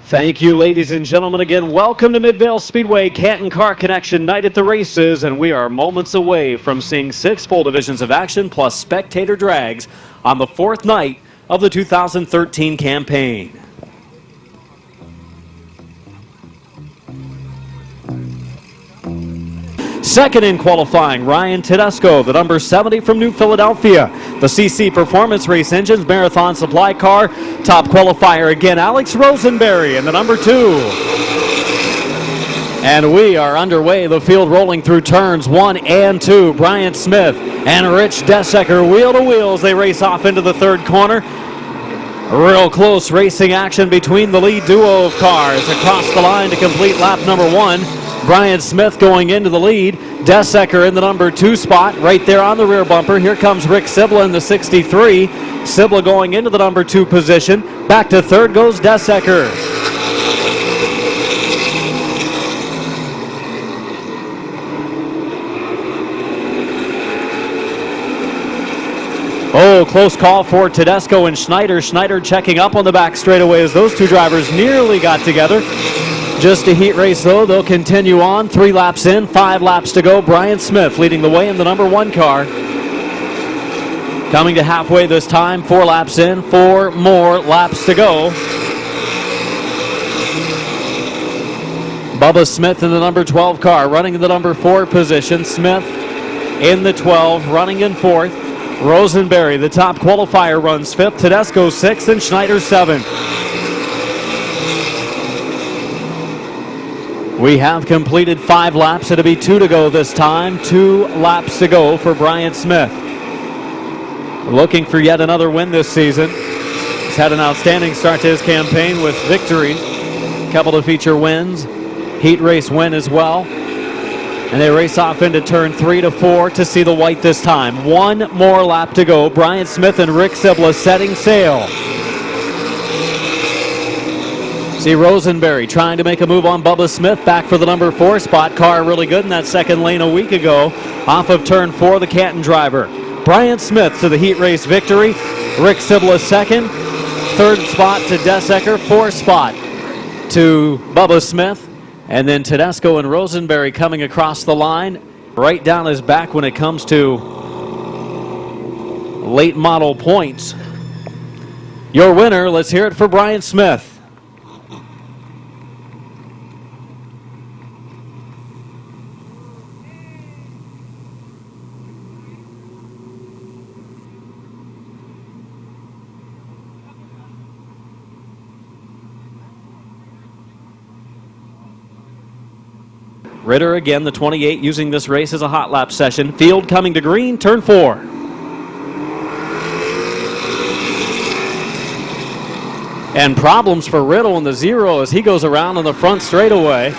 Thank you, ladies and gentlemen. Again, welcome to Midvale Speedway Canton Car Connection Night at the Races, and we are moments away from seeing 6 full divisions of action plus spectator drags on the 4th night of the 2013 campaign. Second in qualifying, Ryan Tedesco, the number 70 from New Philadelphia. The CC Performance Race Engines Marathon Supply Car. Top qualifier again, Alex Rosenberry in the number 2. And we are underway, the field rolling through turns 1 and 2. Bryant Smith and Rich Desecker wheel to wheel as they race off into the 3rd corner. Real close racing action between the lead duo of cars across the line to complete lap number 1. Brian Smith going into the lead. Desecker in the number 2 spot right there on the rear bumper. Here comes Rick Sibla in the 63. Sibla going into the number 2 position. Back to 3rd goes Desecker. Oh, close call for Tedesco and Schneider. Schneider checking up on the back straightaway as those two drivers nearly got together. Just a heat race, though. They'll continue on. 3 laps in, 5 laps to go. Brian Smith leading the way in the number 1 car. Coming to halfway this time. 4 laps in, 4 more laps to go. Bubba Smith in the number 12 car, running in the number 4 position. Smith in the 12, running in 4th. Rosenberry, the top qualifier, runs 5th. Tedesco 6th and Schneider 7th. We have completed 5 laps. It'll be 2 to go this time. 2 laps to go for Brian Smith. Looking for yet another win this season. He's had an outstanding start to his campaign with victories. A couple of feature wins. Heat race win as well. And they race off into turn 3 to 4 to see the white this time. 1 more lap to go. Brian Smith and Rick Sibla setting sail. See Rosenberry trying to make a move on Bubba Smith, back for the number 4 spot. Car really good in that 2nd lane a week ago. Off of turn 4, the Canton driver. Brian Smith to the heat race victory. Rick Sibla 2nd. 3rd spot to Desecker. 4th spot to Bubba Smith. And then Tedesco and Rosenberry coming across the line. Right down his back when it comes to late model points. Your winner, let's hear it for Brian Smith. Ritter again, the 28, using this race as a hot lap session. Field coming to green, turn 4. And problems for Riddle in the 0 as he goes around on the front straightaway.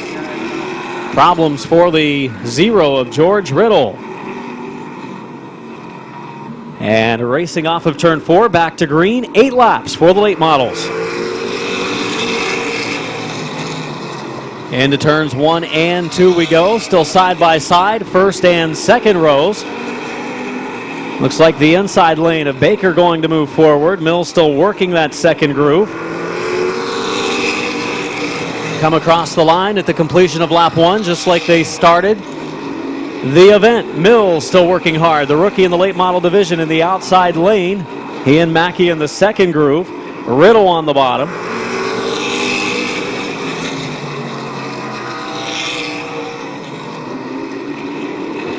Problems for the 0 of George Riddle. And racing off of turn 4, back to green, 8 laps for the late models. Into turns 1 and 2 we go, still side by side, 1st and 2nd rows. Looks like the inside lane of Baker going to move forward. Mills still working that 2nd groove. Come across the line at the completion of lap 1, just like they started the event. Mills still working hard, the rookie in the late model division in the outside lane. He and Mackey in the 2nd groove. Riddle on the bottom.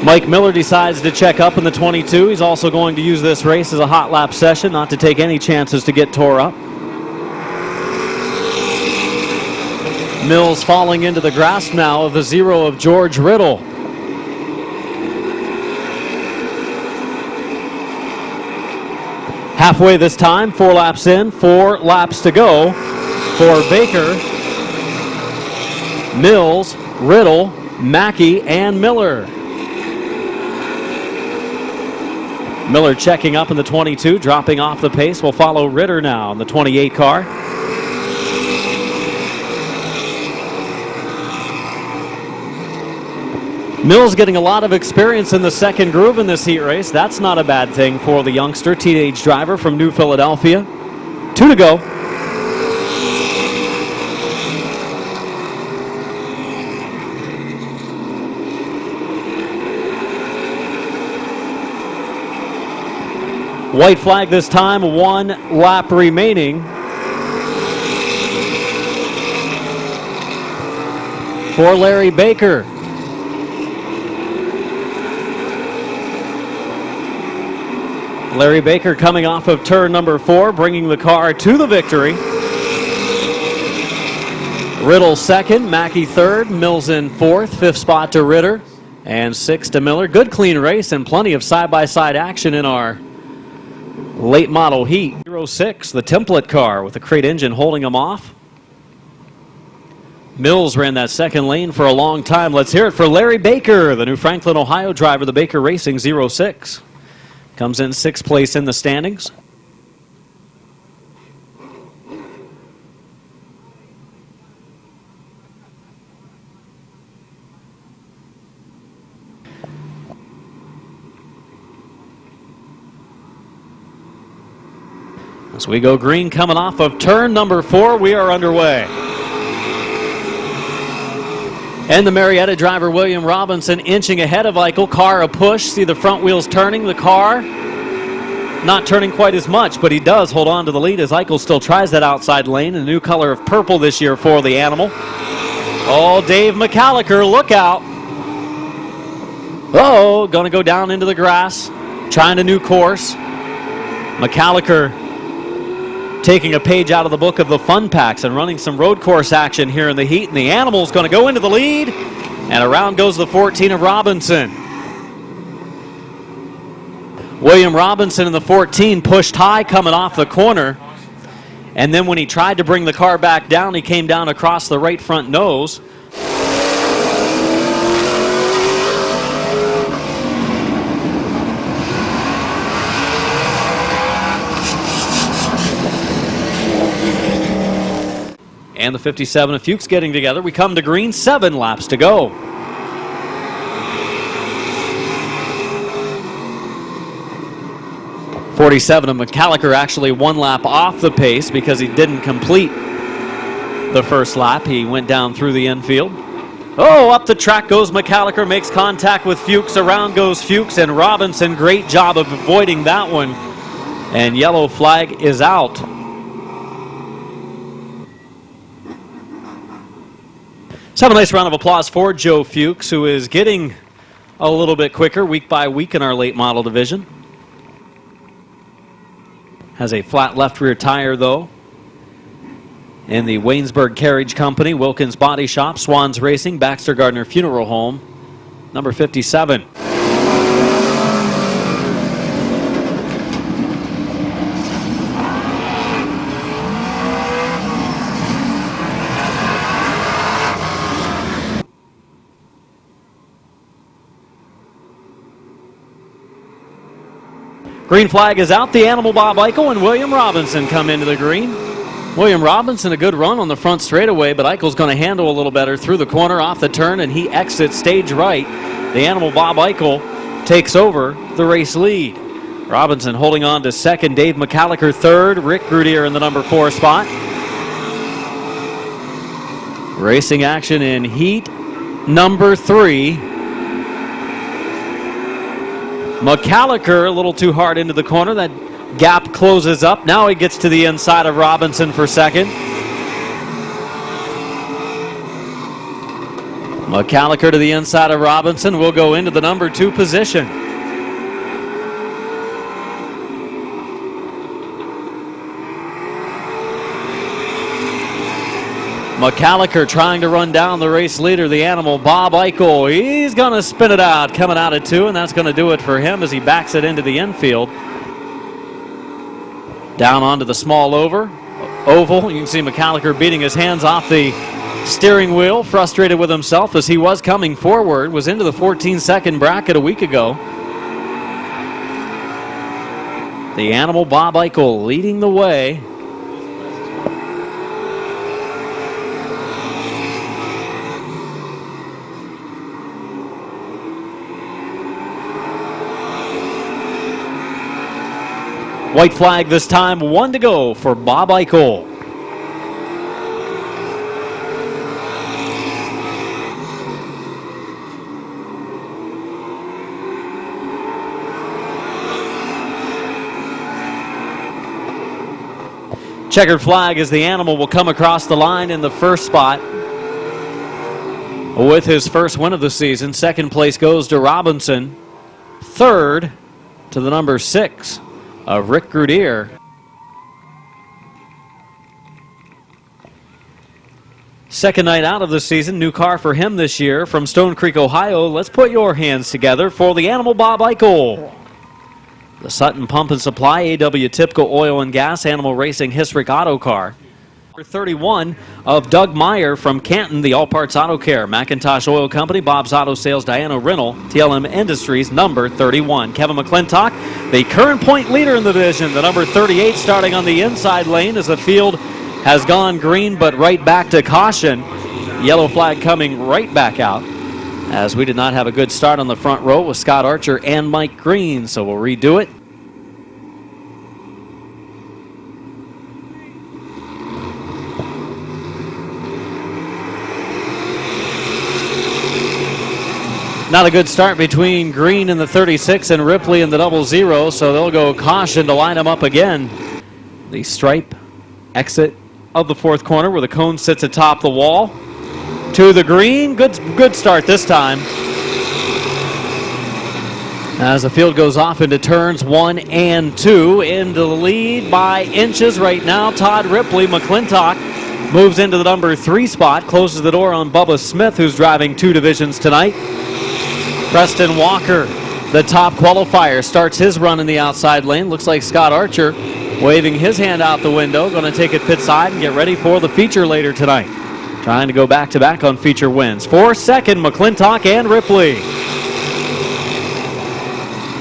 Mike Miller decides to check up in the 22. He's also going to use this race as a hot lap session, not to take any chances to get tore up. Mills falling into the grasp now of the 0 of George Riddle. Halfway this time, 4 laps in, 4 laps to go for Baker, Mills, Riddle, Mackey, and Miller. Miller checking up in the 22, dropping off the pace. Will follow Ritter now in the 28 car. Mills getting a lot of experience in the 2nd groove in this heat race. That's not a bad thing for the youngster, teenage driver from New Philadelphia. 2 to go. White flag this time, 1 lap remaining for Larry Baker. Larry Baker coming off of turn number 4, bringing the car to the victory. Riddle second, Mackey third, Mills in fourth, fifth spot to Ritter, and sixth to Miller. Good clean race and plenty of side-by-side action in our late model heat. 06, the template car with the crate engine holding them off. Mills ran that second lane for a long time. Let's hear it for Larry Baker, the new Franklin, Ohio driver, the Baker Racing 06. Comes in 6th place in the standings. As we go green coming off of turn number 4, we are underway. And the Marietta driver, William Robinson, inching ahead of Eichel. Car a push. See the front wheels turning. The car not turning quite as much, but he does hold on to the lead as Eichel still tries that outside lane. A new color of purple this year for the animal. Oh, Dave McCallicker, look out. Oh, going to go down into the grass. Trying a new course. McCallicker taking a page out of the book of the fun packs and running some road course action here in the heat. And the animal's going to go into the lead. And around goes the 14 of Robinson. William Robinson in the 14 pushed high coming off the corner. And then when he tried to bring the car back down, he came down across the right front nose. And the 57 of Fuchs getting together. We come to green, 7 laps to go. .47 of McCallicker actually 1 lap off the pace because he didn't complete the first lap. He went down through the infield. Oh, up the track goes McCallicker, makes contact with Fuchs. Around goes Fuchs and Robinson. Great job of avoiding that one. And yellow flag is out. Let's have a nice round of applause for Joe Fuchs, who is getting a little bit quicker week by week in our late model division. Has a flat left rear tire, though. In the Waynesburg Carriage Company, Wilkins Body Shop, Swans Racing, Baxter Gardner Funeral Home, number 57. Green flag is out. The animal, Bob Eichel, and William Robinson come into the green. William Robinson, a good run on the front straightaway, but Eichel's going to handle a little better through the corner off the turn, and he exits stage right. The animal, Bob Eichel, takes over the race lead. Robinson holding on to second. Dave McCallicker third. Rick Grudier in the number 4 spot. Racing action in heat number 3. McCallicker a little too hard into the corner. That gap closes up. Now he gets to the inside of Robinson for second. McCallicker to the inside of Robinson will go into the number 2 position. McCallicker trying to run down the race leader, the animal, Bob Eichel. He's going to spin it out, coming out at 2, and that's going to do it for him as he backs it into the infield. Down onto the small oval. You can see McCallicker beating his hands off the steering wheel, frustrated with himself as he was coming forward, was into the 14-second bracket a week ago. The animal, Bob Eichel, leading the way. White flag this time, 1 to go for Bob Eichel. Checkered flag as the animal will come across the line in the first spot with his first win of the season. Second place goes to Robinson. Third to the number 6 of Rick Grudier. Second night out of the season, new car for him this year from Stone Creek, Ohio. Let's put your hands together for the animal Bob Eichel. The Sutton Pump and Supply, AW Tipco Oil and Gas, Animal Racing Historic Auto Car. Number 31 of Doug Meyer from Canton, the All Parts Auto Care, McIntosh Oil Company, Bob's Auto Sales, Diana Rental, TLM Industries, number 31. Kevin McClintock, the current point leader in the division, the number 38 starting on the inside lane as the field has gone green but right back to caution. Yellow flag coming right back out as we did not have a good start on the front row with Scott Archer and Mike Green, so we'll redo it. Not a good start between Green in the 36 and Ripley in the 00, so they'll go caution to line them up again. The stripe exit of the fourth corner where the cone sits atop the wall. To the green, good start this time. As the field goes off into turns 1 and 2, into the lead by inches right now, Todd Ripley. McClintock moves into the number 3 spot, closes the door on Bubba Smith, who's driving 2 divisions tonight. Preston Walker, the top qualifier, starts his run in the outside lane. Looks like Scott Archer waving his hand out the window, going to take it pit side and get ready for the feature later tonight. Trying to go back-to-back on feature wins. For second, McClintock and Ripley.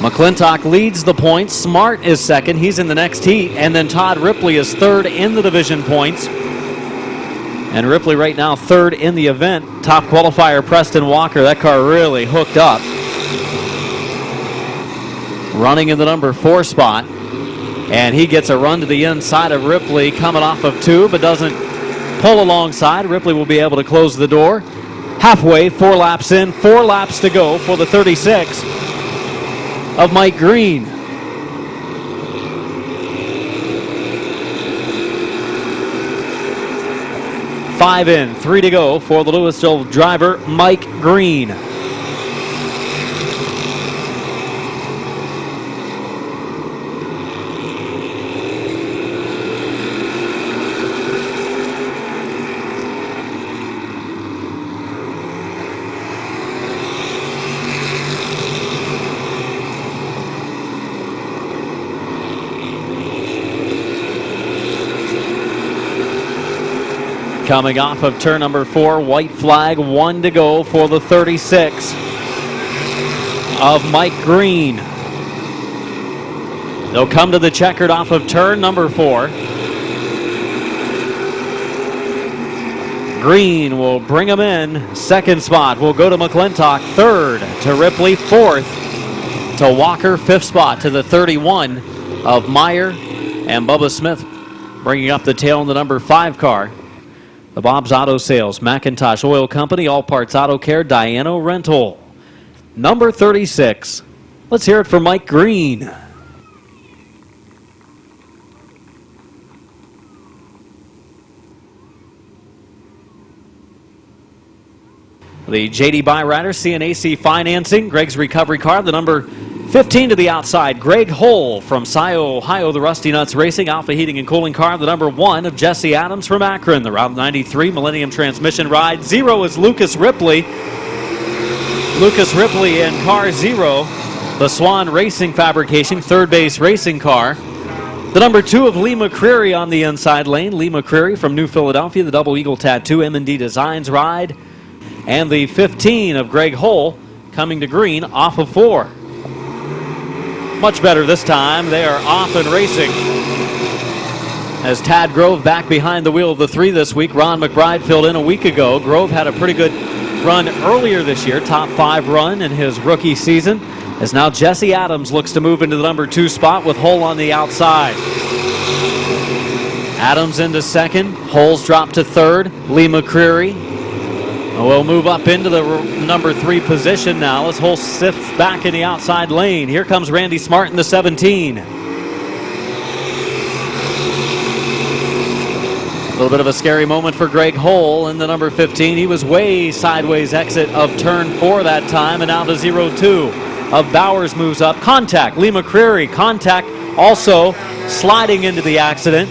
McClintock leads the points. Smart is second. He's in the next heat. And then Todd Ripley is third in the division points. And Ripley right now third in the event. Top qualifier Preston Walker. That car really hooked up. Running in the number 4 spot. And he gets a run to the inside of Ripley coming off of 2, but doesn't pull alongside. Ripley will be able to close the door. Halfway, 4 laps in, 4 laps to go for the 36 of Mike Green. Five in, 3 to go for the Louisville driver, Mike Green. Coming off of turn number 4, white flag, 1 to go for the 36 of Mike Green. They'll come to the checkered off of turn number 4. Green will bring him in. Second spot will go to McClintock. Third to Ripley. Fourth to Walker. Fifth spot to the 31 of Meyer. And Bubba Smith bringing up the tail in the number 5 car. The Bob's Auto Sales, McIntosh Oil Company, All Parts Auto Care, Diana Rental. Number 36. Let's hear it for Mike Green. The JD Byrider CNAC Financing, Greg's Recovery Car, the number 15 to the outside, Greg Hull from Scio, Ohio, the Rusty Nuts Racing, Alpha Heating and Cooling Car, the number 1 of Jesse Adams from Akron, the Route 93 Millennium Transmission Ride. 0 is Lucas Ripley. Lucas Ripley in car 0, the Swan Racing Fabrication, third base racing car. The number 2 of Lee McCreary on the inside lane. Lee McCreary from New Philadelphia, the Double Eagle Tattoo M&D Designs Ride. And the 15 of Greg Hull coming to green off of 4. Much better this time. They are off and racing. As Tad Grove back behind the wheel of the 3 this week. Ron McBride filled in a week ago. Grove had a pretty good run earlier this year. Top 5 run in his rookie season. As now Jesse Adams looks to move into the number 2 spot with Hull on the outside. Adams into second. Hull's dropped to third. Lee McCreary will move up into the number 3 position now as Hull sifts back in the outside lane. Here comes Randy Smart in the 17. little bit of a scary moment for Greg Hull in the number 15. He was way sideways exit of turn 4 that time, and now the 0-2 of Bowers moves up. Contact, Lee McCreary. Contact also sliding into the accident.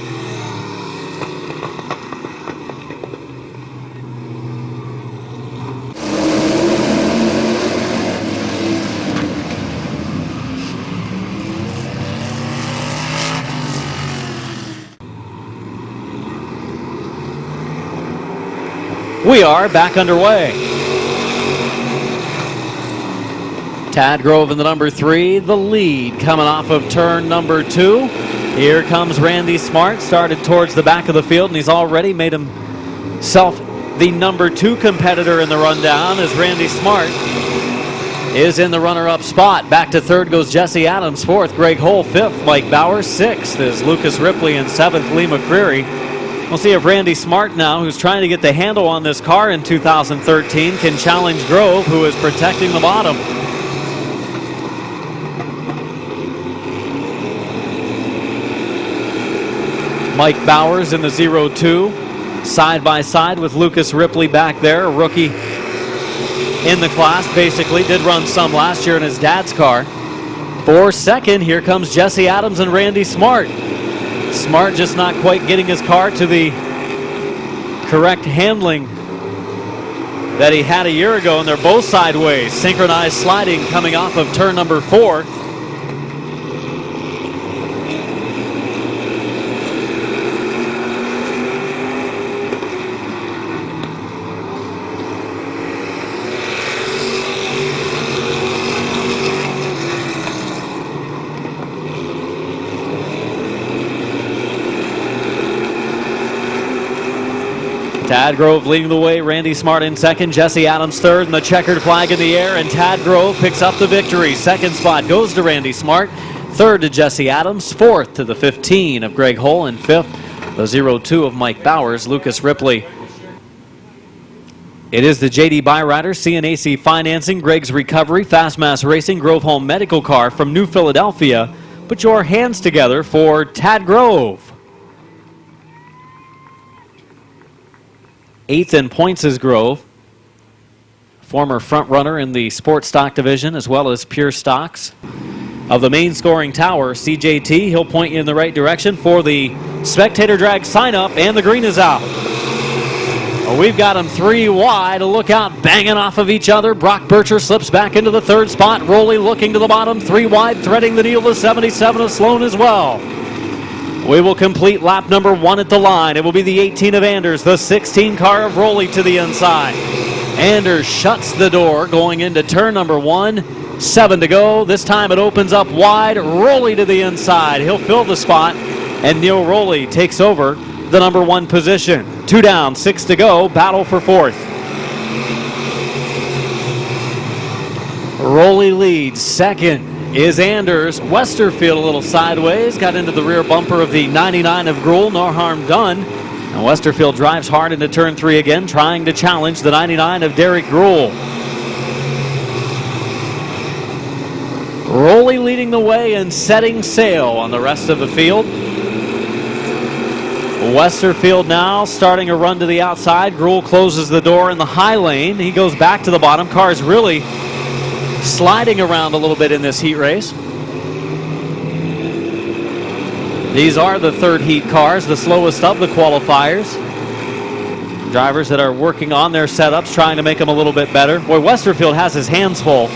We are back underway. Tad Grove in the number 3, the lead coming off of turn number 2. Here comes Randy Smart, started towards the back of the field, and he's already made himself the number 2 competitor in the rundown as Randy Smart is in the runner-up spot. Back to third goes Jesse Adams, 4th Greg Hull, 5th Mike Bowers, 6th is Lucas Ripley, and 7th Lee McCreary. We'll see if Randy Smart now, who's trying to get the handle on this car in 2013, can challenge Grove, who is protecting the bottom. Mike Bowers in the 0-2, side by side with Lucas Ripley back there, a rookie in the class, basically. Did run some last year in his dad's car. For second, here comes Jesse Adams and Randy Smart. Smart just not quite getting his car to the correct handling that he had a year ago, and they're both sideways. Synchronized sliding coming off of turn number 4. Tad Grove leading the way, Randy Smart in second, Jesse Adams third, and the checkered flag in the air, and Tad Grove picks up the victory. Second spot goes to Randy Smart, third to Jesse Adams, 4th to the 15 of Greg Hull, and 5th the 0-2 of Mike Bowers, Lucas Ripley. It is the JD Byrider, CNAC Financing, Greg's Recovery, Fast Mass Racing, Grove Home Medical Car from New Philadelphia. Put your hands together for Tad Grove. 8th in points is Grove, former front runner in the sports stock division as well as pure stocks. Of the main scoring tower, CJT, he'll point you in the right direction for the spectator drag sign up, and the green is out. Well, we've got them 3 wide. A look out, banging off of each other. Brock Bircher slips back into the third spot. Rowley looking to the bottom, 3 wide, threading the deal to 77 of Sloan as well. We will complete lap number 1 at the line. It will be the 18 of Anders, the 16 car of Rowley to the inside. Anders shuts the door going into turn number 1. 7 to go. This time it opens up wide. Rowley to the inside. He'll fill the spot, and Neil Rowley takes over the number 1 position. 2 down, 6 to go. Battle for 4th. Rowley leads. Second is Anders. Westerfield a little sideways, got into the rear bumper of the 99 of Gruhl, no harm done. And Westerfield drives hard into turn 3 again, trying to challenge the 99 of Derek Gruhl. Rowley leading the way and setting sail on the rest of the field. Westerfield now starting a run to the outside. Gruhl closes the door in the high lane. He goes back to the bottom. Car's really sliding around a little bit in this heat race. These are the third heat cars, the slowest of the qualifiers. Drivers that are working on their setups, trying to make them a little bit better. Boy, Westerfield has his hands full.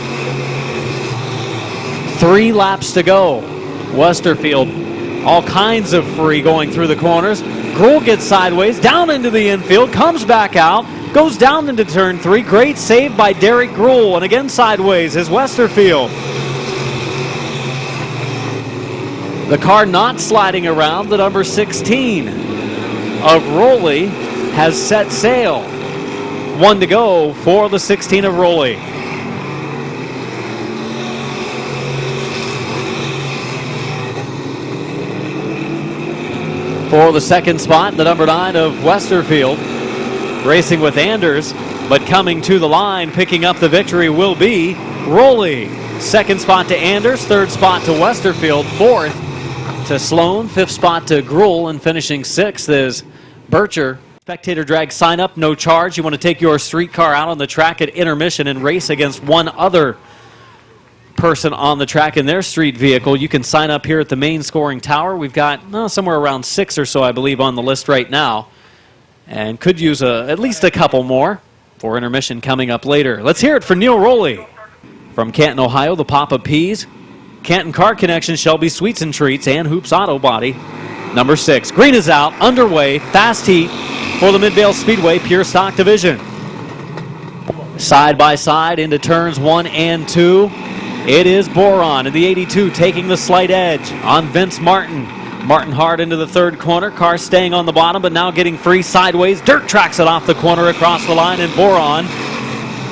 3 laps to go. Westerfield, all kinds of free going through the corners. Gruhl gets sideways, down into the infield, comes back out, goes down into turn 3. Great save by Derek Gruhl, and again sideways is Westerfield. The car not sliding around, the number 16 of Rowley has set sail. 1 to go for the 16 of Rowley. For the second spot, the number 9 of Westerfield, racing with Anders, but coming to the line, picking up the victory will be Rowley. Second spot to Anders, third spot to Westerfield, 4th to Sloan, 5th spot to Gruhl, and finishing 6th is Bircher, spectator drag sign up, no charge. You want to take your streetcar out on the track at intermission and race against one other person on the track in their street vehicle. You can sign up here at the main scoring tower. We've got somewhere around 6 or so, I believe, on the list right now, and could use at least a couple more for intermission coming up later. Let's hear it for Neil Rowley. From Canton, Ohio, the Papa P's, Canton Car Connection, Shelby Sweets and Treats, and Hoops Auto Body. Number 6. Green is out, underway, fast heat for the Midvale Speedway Pure Stock Division. Side by side into turns 1 and 2. It is Boron in the 82 taking the slight edge on Vince Martin. Martin hard into the third corner. Car staying on the bottom, but now getting free sideways. Dirt tracks it off the corner across the line, and Boron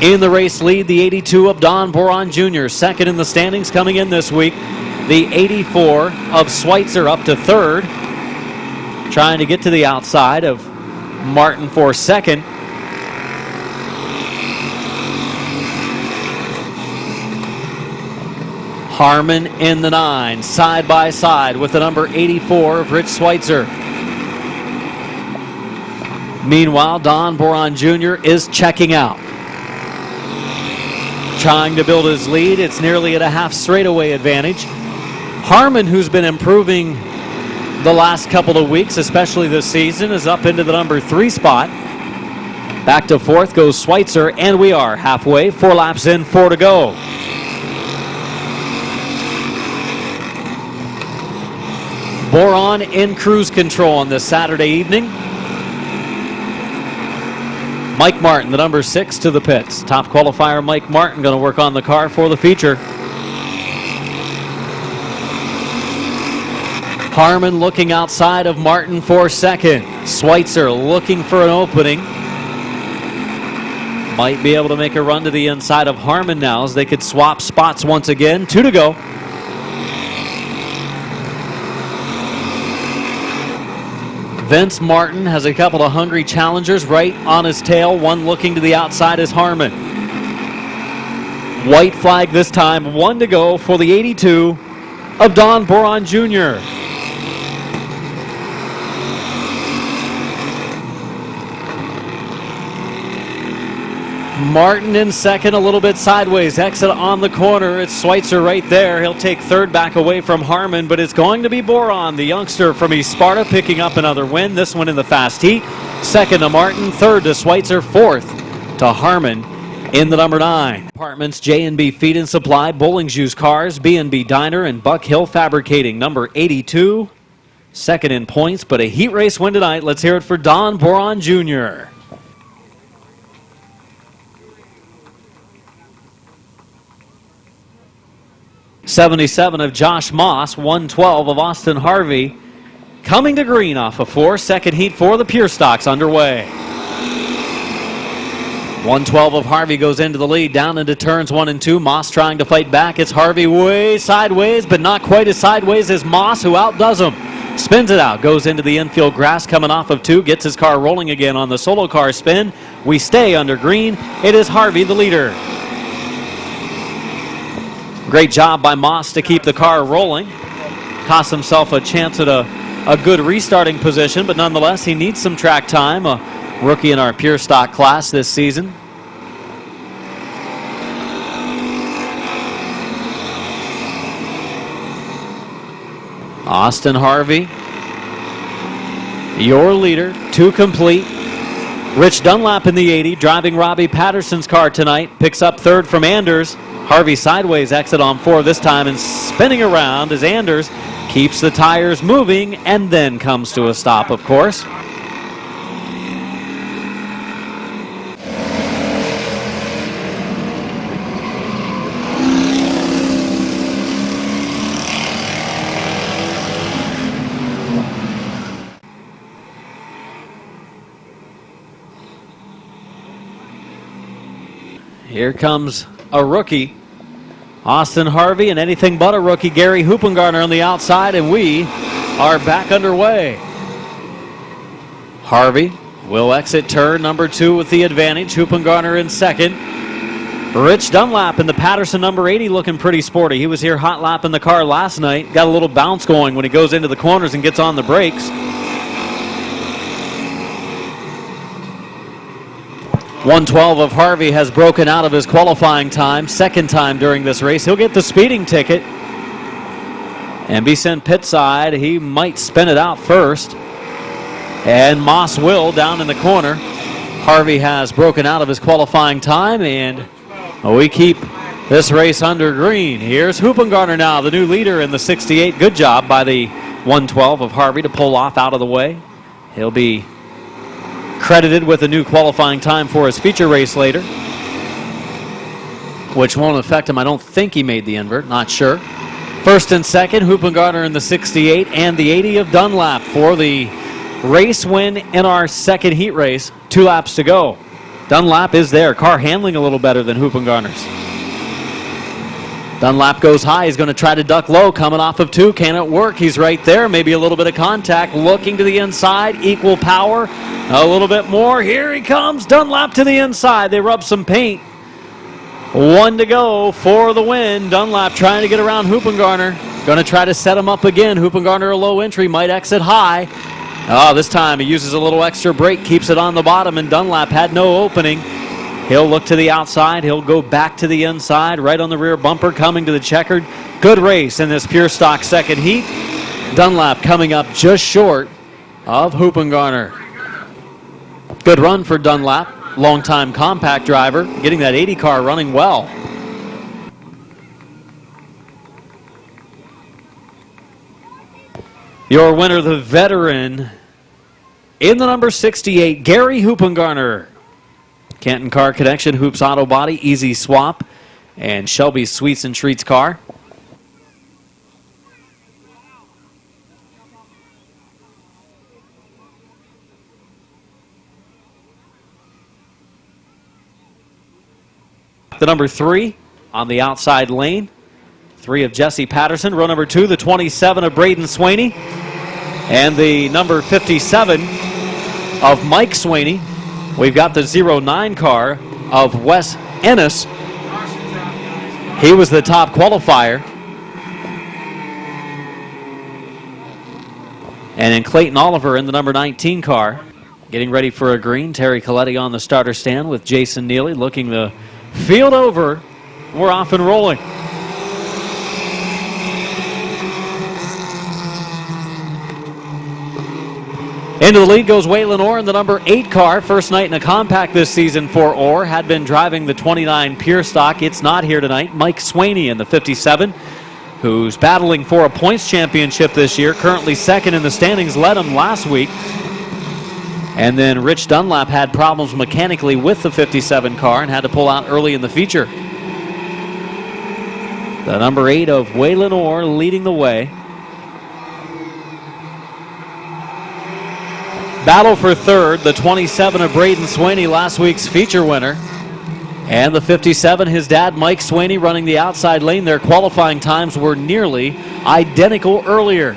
in the race lead, the 82 of Don Boron Jr. Second in the standings coming in this week. The 84 of Schweitzer up to third. Trying to get to the outside of Martin for second. Harmon in the 9, side by side with the number 84 of Rich Schweitzer. Meanwhile, Don Boron Jr. is checking out. Trying to build his lead. It's nearly at a half straightaway advantage. Harmon, who's been improving the last couple of weeks, especially this season, is up into the number 3 spot. Back to fourth goes Schweitzer, and we are halfway. 4 laps in, 4 to go. Boron in cruise control on this Saturday evening. Mike Martin, the number 6, to the pits. Top qualifier Mike Martin going to work on the car for the feature. Harmon looking outside of Martin for second. Schweitzer looking for an opening. Might be able to make a run to the inside of Harmon now as they could swap spots once again. 2 to go. Vince Martin has a couple of hungry challengers right on his tail. One looking to the outside is Harmon. White flag this time. 1 to go for the 82 of Don Boron Jr. Martin in second, a little bit sideways. Exit on the corner. It's Schweitzer right there. He'll take third back away from Harmon, but it's going to be Boron, the youngster from East Sparta, picking up another win. This one in the fast heat. Second to Martin, third to Schweitzer, fourth to Harmon in the number 9. Apartments, J&B Feed and Supply, Bowling's Used Cars, B&B Diner, and Buck Hill Fabricating. Number 82, second in points, but a heat race win tonight. Let's hear it for Don Boron Jr. '77 of Josh Moss, 112 of Austin Harvey. Coming to green off of 4. Second heat for the Pure Stocks underway. 112 of Harvey goes into the lead, down into turns 1 and 2. Moss trying to fight back. It's Harvey way sideways, but not quite as sideways as Moss, who outdoes him. Spins it out, goes into the infield grass coming off of 2, gets his car rolling again on the solo car spin. We stay under green. It is Harvey the leader. Great job by Moss to keep the car rolling. Cost himself a chance at a good restarting position, but nonetheless, he needs some track time. A rookie in our Pure Stock class this season. Austin Harvey, your leader, 2 complete. Rich Dunlap in the 80, driving Robbie Patterson's car tonight. Picks up third from Anders. Harvey sideways exit on 4 this time and spinning around as Anders keeps the tires moving and then comes to a stop, of course. Here comes a rookie, Austin Harvey, and anything but a rookie, Gary Hoopengarner on the outside, and we are back underway. Harvey will exit turn number 2 with the advantage. Hoopengarner in second. Rich Dunlap in the Patterson number 80 looking pretty sporty. He was here hot lapping the car last night. Got a little bounce going when he goes into the corners and gets on the brakes. 112 of Harvey has broken out of his qualifying time, second time during this race. He'll get the speeding ticket and be sent pit side. He might spin it out first. And Moss will down in the corner. Harvey has broken out of his qualifying time, and we keep this race under green. Here's Hoopengarner now, the new leader in the 68. Good job by the 112 of Harvey to pull off out of the way. He'll be credited with a new qualifying time for his feature race later, which won't affect him. I don't think he made the invert, not sure. First and second, Hoopengarner in the 68 and the 80 of Dunlap for the race win in our second heat race. 2 laps to go. Dunlap is there. Car handling a little better than Hoopengarner's. Dunlap goes high. He's going to try to duck low. Coming off of 2. Can it work? He's right there. Maybe a little bit of contact. Looking to the inside. Equal power. A little bit more. Here he comes. Dunlap to the inside. They rub some paint. 1 to go for the win. Dunlap trying to get around Hoopengarner. Going to try to set him up again. Hoopengarner a low entry. Might exit high. Oh, this time he uses a little extra brake, keeps it on the bottom, and Dunlap had no opening. He'll look to the outside. He'll go back to the inside, right on the rear bumper, coming to the checkered. Good race in this pure stock second heat. Dunlap coming up just short of Hoopengarner. Good run for Dunlap, longtime compact driver, getting that 80 car running well. Your winner, the veteran, in the number 68, Gary Hoopengarner. Canton Car Connection, Hoops Auto Body, Easy Swap, and Shelby Sweets and Treats car. The number 3 on the outside lane. 3 of Jesse Patterson. Row number 2, the 27 of Braden Swaney. And the number 57 of Mike Swaney. We've got the 09 car of Wes Ennis. He was the top qualifier. And then Clayton Oliver in the number 19 car. Getting ready for a green. Terry Coletti on the starter stand with Jason Neely looking the field over. We're off and rolling. Into the lead goes Waylon Orr in the number 8 car. First night in a compact this season for Orr. Had been driving the 29 pure stock. It's not here tonight. Mike Swaney in the 57, who's battling for a points championship this year. Currently second in the standings. Led him last week. And then Rich Dunlap had problems mechanically with the 57 car and had to pull out early in the feature. The number 8 of Waylon Orr leading the way. Battle for third, the 27 of Braden Swaney, last week's feature winner. And the 57, his dad, Mike Swaney, running the outside lane. Their qualifying times were nearly identical earlier.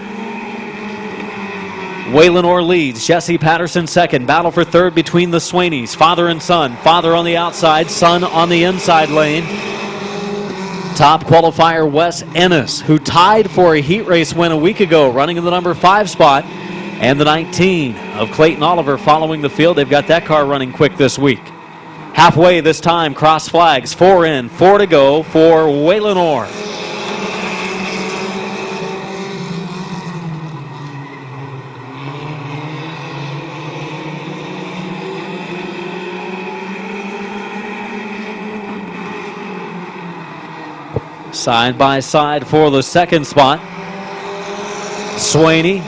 Waylon Orr leads. Jesse Patterson second. Battle for third between the Swaneys, father and son. Father on the outside, son on the inside lane. Top qualifier Wes Ennis, who tied for a heat race win a week ago, running in the number 5 spot. And the 19 of Clayton Oliver following the field. They've got that car running quick this week. Halfway this time, cross flags. 4 in, 4 to go for Waylon Orr. Side by side for the second spot. Swaney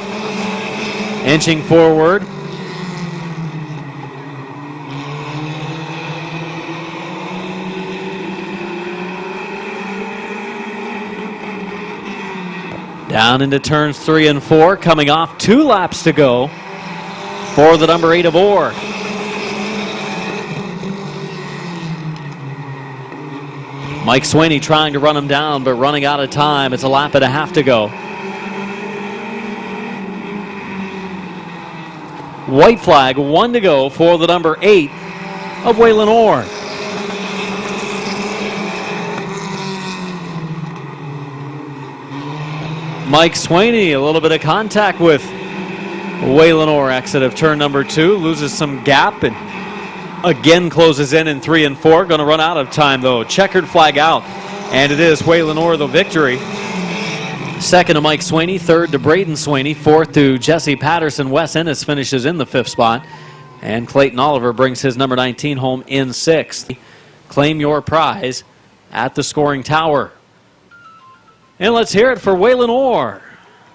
inching forward. Down into turns 3 and 4, coming off 2 laps to go for the number 8 of Orr. Mike Swaney trying to run him down, but running out of time. It's a lap and a half to go. White flag, 1 to go for the number 8 of Waylon Orr. Mike Swaney, a little bit of contact with Waylon Orr. Exit of turn number 2, loses some gap and again closes in 3 and 4. Going to run out of time, though. Checkered flag out, and it is Waylon Orr the victory. Second to Mike Swaney, third to Braden Swaney, fourth to Jesse Patterson. Wes Ennis finishes in the 5th spot, and Clayton Oliver brings his number 19 home in 6th. Claim your prize at the scoring tower. And let's hear it for Waylon Orr,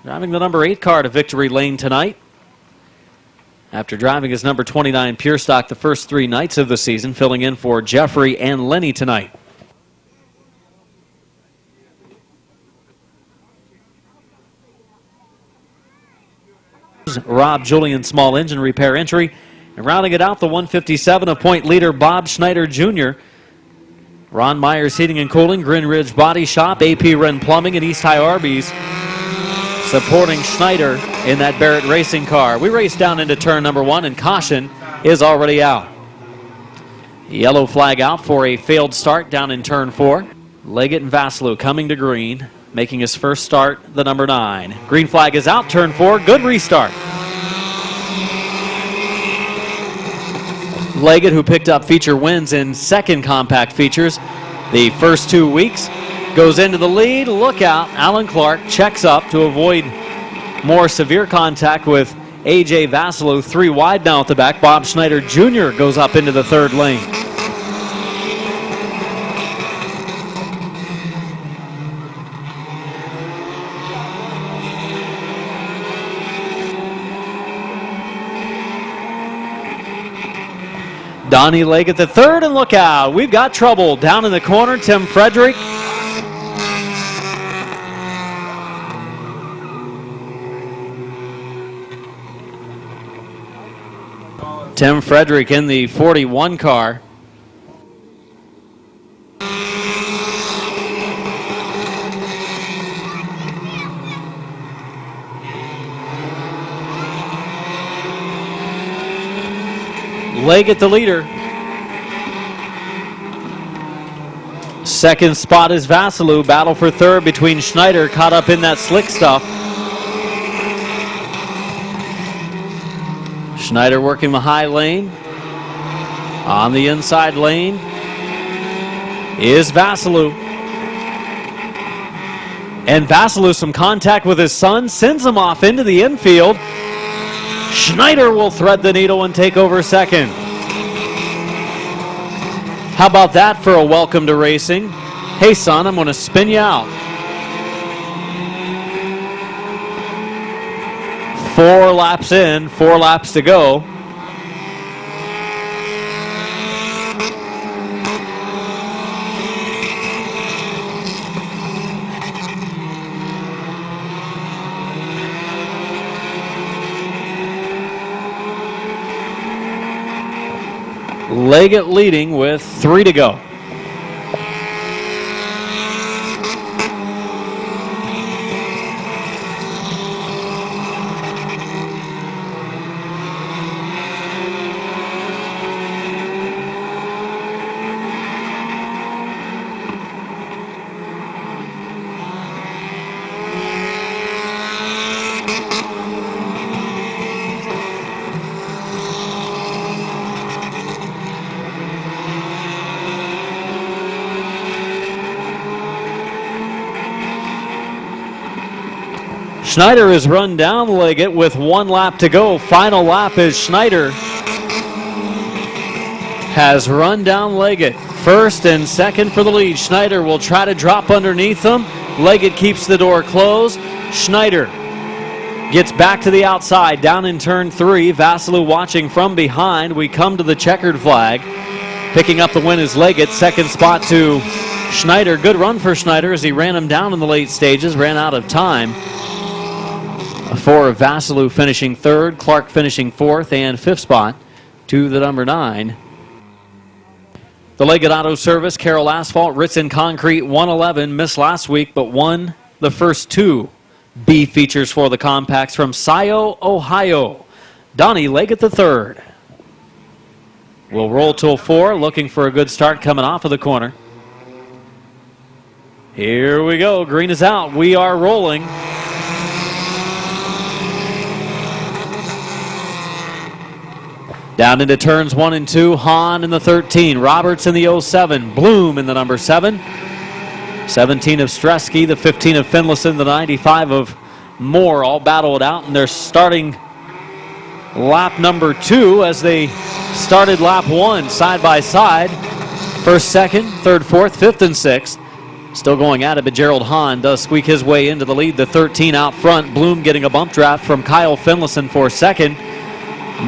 driving the number 8 car to victory lane tonight. After driving his number 29 Pure Stock the first 3 nights of the season, filling in for Jeffrey and Lenny tonight. Rob Julian small engine repair entry, and rounding it out, the 157 of point leader Bob Schneider Jr. Ron Myers Heating and Cooling, Grin Ridge Body Shop, AP Wren Plumbing, and East High Arby's supporting Schneider in that Barrett racing car. We race down into turn number 1, and caution is already out. Yellow flag out for a failed start down in turn 4. Leggett and Vassalou coming to green, making his first start, the number 9. Green flag is out, turn 4, good restart. Leggett, who picked up feature wins in second compact features the first 2 weeks, goes into the lead. Look out, Alan Clark checks up to avoid more severe contact with A.J. Vassalou. 3 wide now at the back. Bob Schneider Jr. goes up into the 3rd lane. Donnie Leggett the 3rd, and look out, we've got trouble down in the corner. Tim Frederick. Tim Frederick in the 41 car. Leggett the leader. Second spot is Vassalou. Battle for 3rd between Schneider, caught up in that slick stuff. Schneider working the high lane. On the inside lane is Vassalou. And Vassalou, some contact with his son, sends him off into the infield. Schneider will thread the needle and take over second. How about that for a welcome to racing? Hey son, I'm going to spin you out. 4 laps in, 4 laps to go. Leggett leading with 3 to go. Schneider has run down Leggett with 1 lap to go. Final lap is Schneider has run down Leggett. First and second for the lead. Schneider will try to drop underneath them. Leggett keeps the door closed. Schneider gets back to the outside down in turn 3. Vassalou watching from behind. We come to the checkered flag. Picking up the win is Leggett. Second spot to Schneider. Good run for Schneider as he ran him down in the late stages. Ran out of time. For Vassalou finishing 3rd, Clark finishing 4th, and 5th spot to the number 9. The Leggett Auto Service, Carroll Asphalt, Ritson Concrete, 111, missed last week, but won the first 2 B features for the compacts from Scio, Ohio. Donnie Leggett the 3rd. We'll roll till 4, looking for a good start coming off of the corner. Here we go, green is out, we are rolling. Down into turns 1 and 2, Hahn in the 13, Roberts in the 07, Bloom in the number 7, 17 of Stresky, the 15 of Finlayson, the 95 of Moore, all battle it out, and they're starting lap number 2 as they started lap 1 side by side. First, second, third, fourth, fifth, and sixth. Still going at it, but Gerald Hahn does squeak his way into the lead. The 13 out front. Bloom getting a bump draft from Kyle Finlayson for second.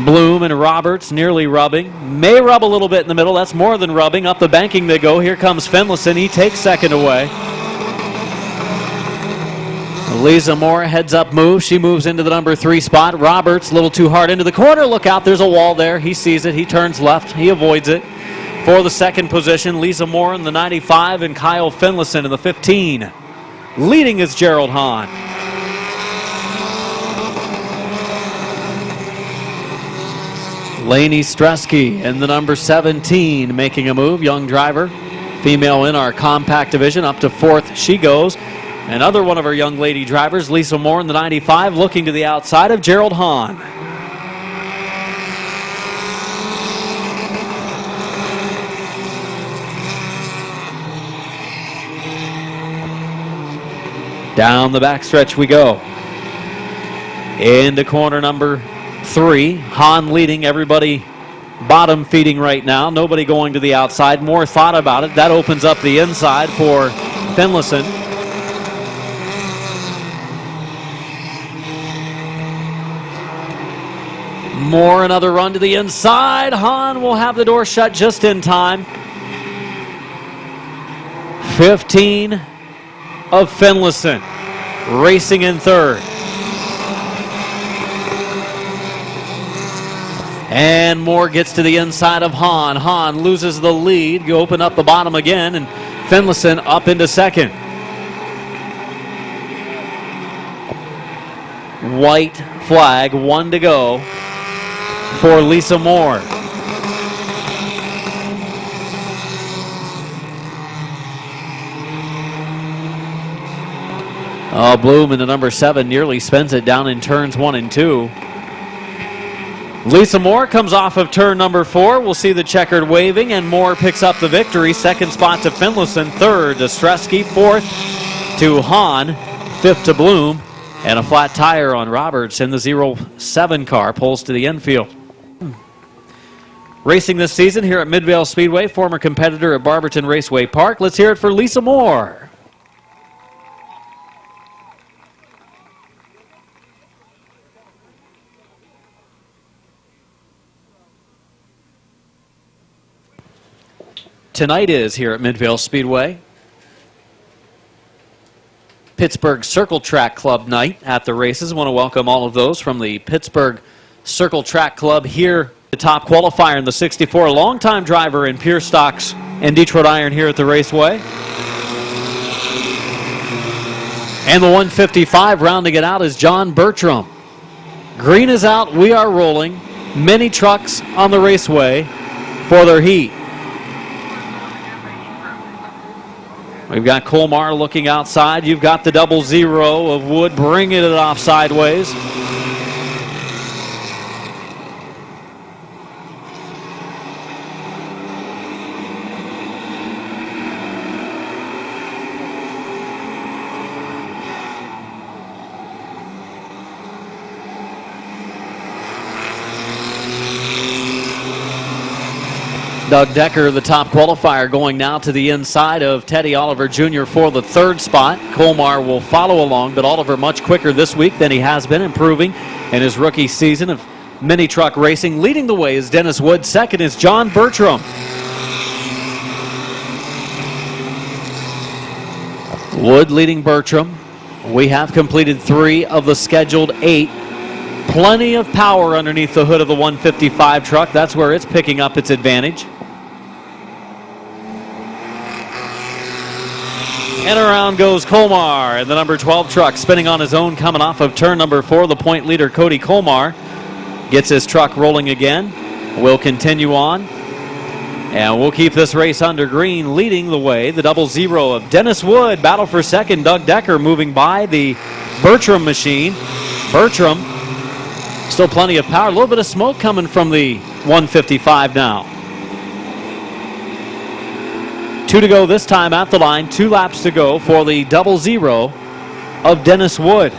Bloom and Roberts nearly rubbing. May rub a little bit in the middle. That's more than rubbing. Up the banking they go. Here comes Finlayson. He takes second away. Lisa Moore heads up move. She moves into the number 3 spot. Roberts a little too hard into the corner. Look out. There's a wall there. He sees it. He turns left. He avoids it. For the second position, Lisa Moore in the 95 and Kyle Finlayson in the 15. Leading is Gerald Hahn. Lainey Stresky in the number 17 making a move. Young driver, female in our compact division. Up to 4th she goes. Another one of our young lady drivers, Lisa Moore in the 95, looking to the outside of Gerald Hahn. Down the backstretch we go. Into corner number 3. Hahn leading, everybody bottom feeding right now. Nobody going to the outside. Moore thought about it. That opens up the inside for Finlayson. Moore, another run to the inside. Hahn will have the door shut just in time. 15 of Finlayson racing in third. And Moore gets to the inside of Hahn. Hahn loses the lead. You open up the bottom again, and Finlayson up into second. White flag, 1 to go for Lisa Moore. Oh, Bloom in the number 7 nearly spends it down in turns 1 and 2. Lisa Moore comes off of turn number 4. We'll see the checkered waving, and Moore picks up the victory. Second spot to Finlayson, third to Stresky, fourth to Hahn, fifth to Bloom, and a flat tire on Roberts in the 07 car pulls to the infield. Racing this season here at Midvale Speedway, former competitor at Barberton Raceway Park. Let's hear it for Lisa Moore. Tonight is here at Midvale Speedway Pittsburgh Circle Track Club night at the races. I want to welcome all of those from the Pittsburgh Circle Track Club here. The top qualifier in the 64, longtime driver in pure stocks and Detroit Iron here at the Raceway. And the 155 rounding it out is John Bertram. Green is out, we are rolling. Many trucks on the Raceway for their heat. We've got Colmar looking outside. You've got the 00 of Wood bringing it off sideways. Doug Decker, the top qualifier, going now to the inside of Teddy Oliver Jr. for the third spot. Colmar will follow along, but Oliver much quicker this week than he has been, improving in his rookie season of mini truck racing. Leading the way is Dennis Wood. Second is John Bertram. Wood leading Bertram. We have completed 3 of the scheduled 8. Plenty of power underneath the hood of the 155 truck. That's where it's picking up its advantage. And around goes Colmar, and the number 12 truck spinning on his own, coming off of turn number 4. The point leader, Cody Colmar, gets his truck rolling again. We'll continue on, and we'll keep this race under green. Leading the way, the 00 of Dennis Wood. Battle for second, Doug Decker moving by the Bertram machine. Bertram, still plenty of power. A little bit of smoke coming from the 155 now. 2 to go this time at the line. 2 laps to go for the 00 of Dennis Wood.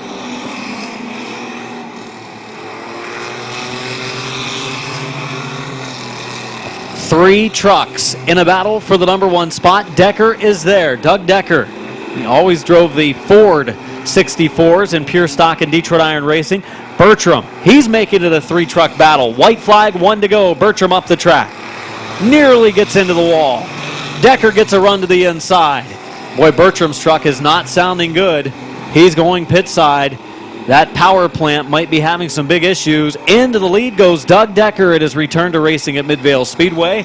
Three trucks in a battle for the number 1 spot. Decker is there. Doug Decker. He always drove the Ford 64s in pure stock and Detroit Iron Racing. Bertram, he's making it a 3-truck battle. White flag, 1 to go. Bertram up the track. Nearly gets into the wall. Decker gets a run to the inside. Boy, Bertram's truck is not sounding good. He's going pit side. That power plant might be having some big issues. Into the lead goes Doug Decker. It is returned to racing at Midvale Speedway.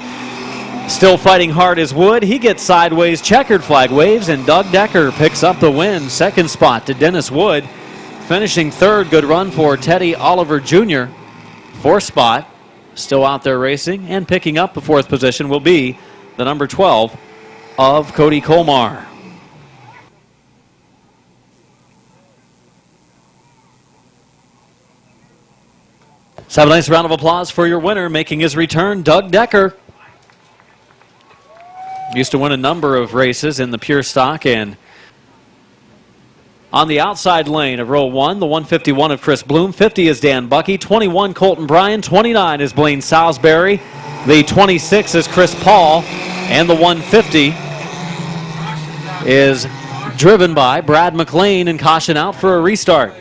Still fighting hard as Wood. He gets sideways. Checkered flag waves, and Doug Decker picks up the win. Second spot to Dennis Wood. Finishing third, good run for Teddy Oliver Jr. Fourth spot, still out there racing, and picking up the 4th position will be the number 12 of Cody Colmar. Let's have a nice round of applause for your winner making his return, Doug Decker. Used to win a number of races in the pure stock, and on the outside lane of row 1, the 151 of Chris Bloom, 50 is Dan Bucky, 21 Colton Bryan, 29 is Blaine Salisbury, the 26 is Chris Paul, and the 150 is driven by Brad McLean, and caution out for a restart.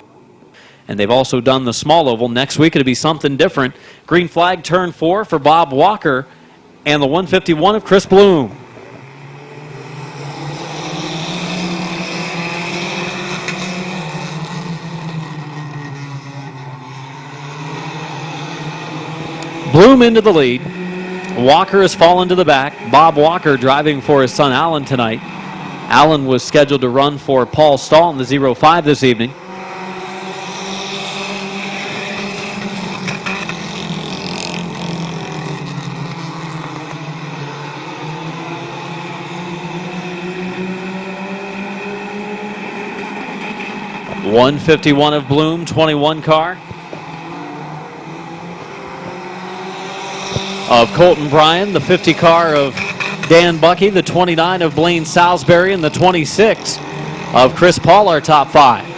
And they've also done the small oval. Next week it'll be something different. Green flag turn 4 for Bob Walker and the 151 of Chris Bloom. Bloom into the lead. Walker has fallen to the back. Bob Walker driving for his son Alan tonight. Alan was scheduled to run for Paul Stahl in the 05 this evening. .151 of Bloom, 21 car. Of Colton Bryan, the 50 car of Dan Bucky, the 29 of Blaine Salisbury, and the 26 of Chris Paul, our top 5.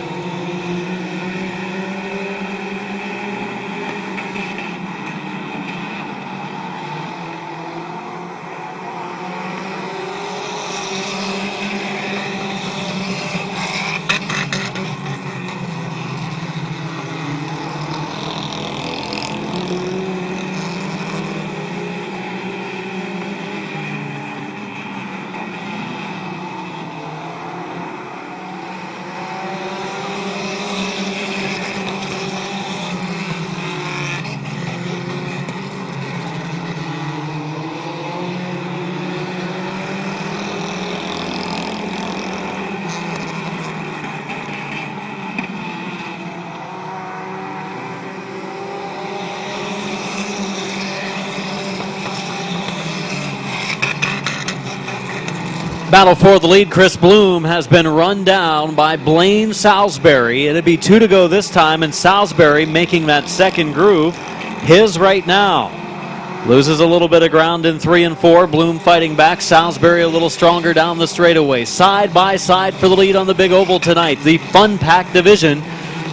Battle for the lead. Chris Bloom has been run down by Blaine Salisbury. It'll be 2 to go this time, and Salisbury making that second groove his right now. Loses a little bit of ground in 3 and 4. Bloom fighting back. Salisbury a little stronger down the straightaway. Side by side for the lead on the big oval tonight. The Fun Pack division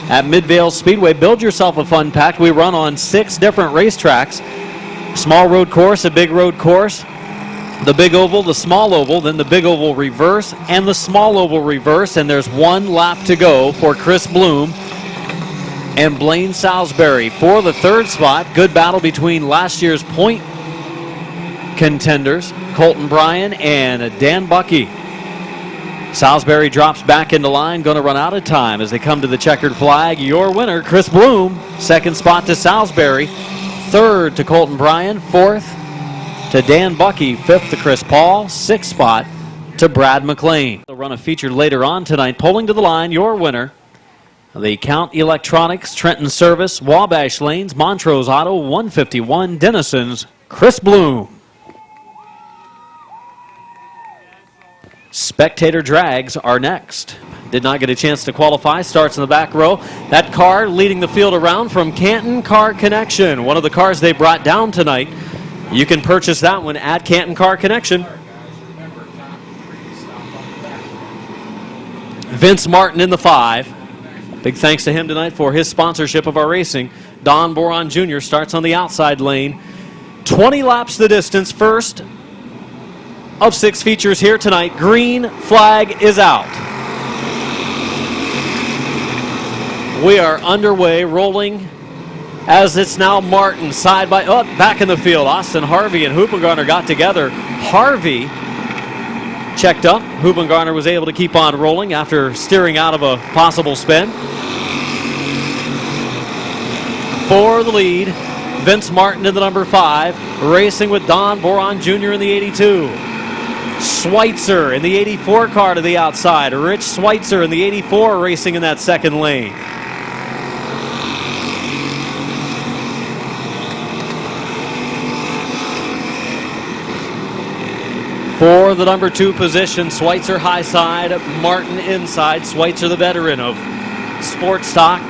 at Midvale Speedway. Build yourself a Fun Pack. We run on 6 different racetracks. Small road course, a big road course, the big oval, the small oval, then the big oval reverse, and the small oval reverse. And there's 1 lap to go for Chris Bloom and Blaine Salisbury for the 3rd spot. Good battle between last year's point contenders, Colton Bryan and Dan Bucky. Salisbury drops back into line, going to run out of time as they come to the checkered flag. Your winner, Chris Bloom. 2nd spot to Salisbury. 3rd to Colton Bryan. 4th to Dan Bucky. 5th to Chris Paul. 6th spot to Brad McLean. They'll run a feature later on tonight. Pulling to the line, your winner, the Count Electronics, Trenton Service, Wabash Lanes, Montrose Auto, 151, Denison's Chris Bloom. Spectator drags are next. did not get a chance to qualify, starts in the back row. That car leading the field around from Canton Car Connection, one of the cars they brought down tonight. You can purchase that one at Canton Car Connection. Vince Martin in the 5. Big thanks to him tonight for his sponsorship of our racing. Don Boron Jr. starts on the outside lane. 20 laps the distance, first of 6 features here tonight. Green flag is out. We are underway, rolling as it's now Martin side by, back in the field. Austin Harvey and Hoopengarner got together. Harvey checked up. Hoopengarner was able to keep on rolling after steering out of a possible spin. For the lead, Vince Martin in the number 5, racing with Don Boron Jr. in the 82. Schweitzer in the 84 car to the outside. Rich Schweitzer in the 84 racing in that second lane. For the number 2 position, Schweitzer high side, Martin inside. Schweitzer, the veteran of sports stock,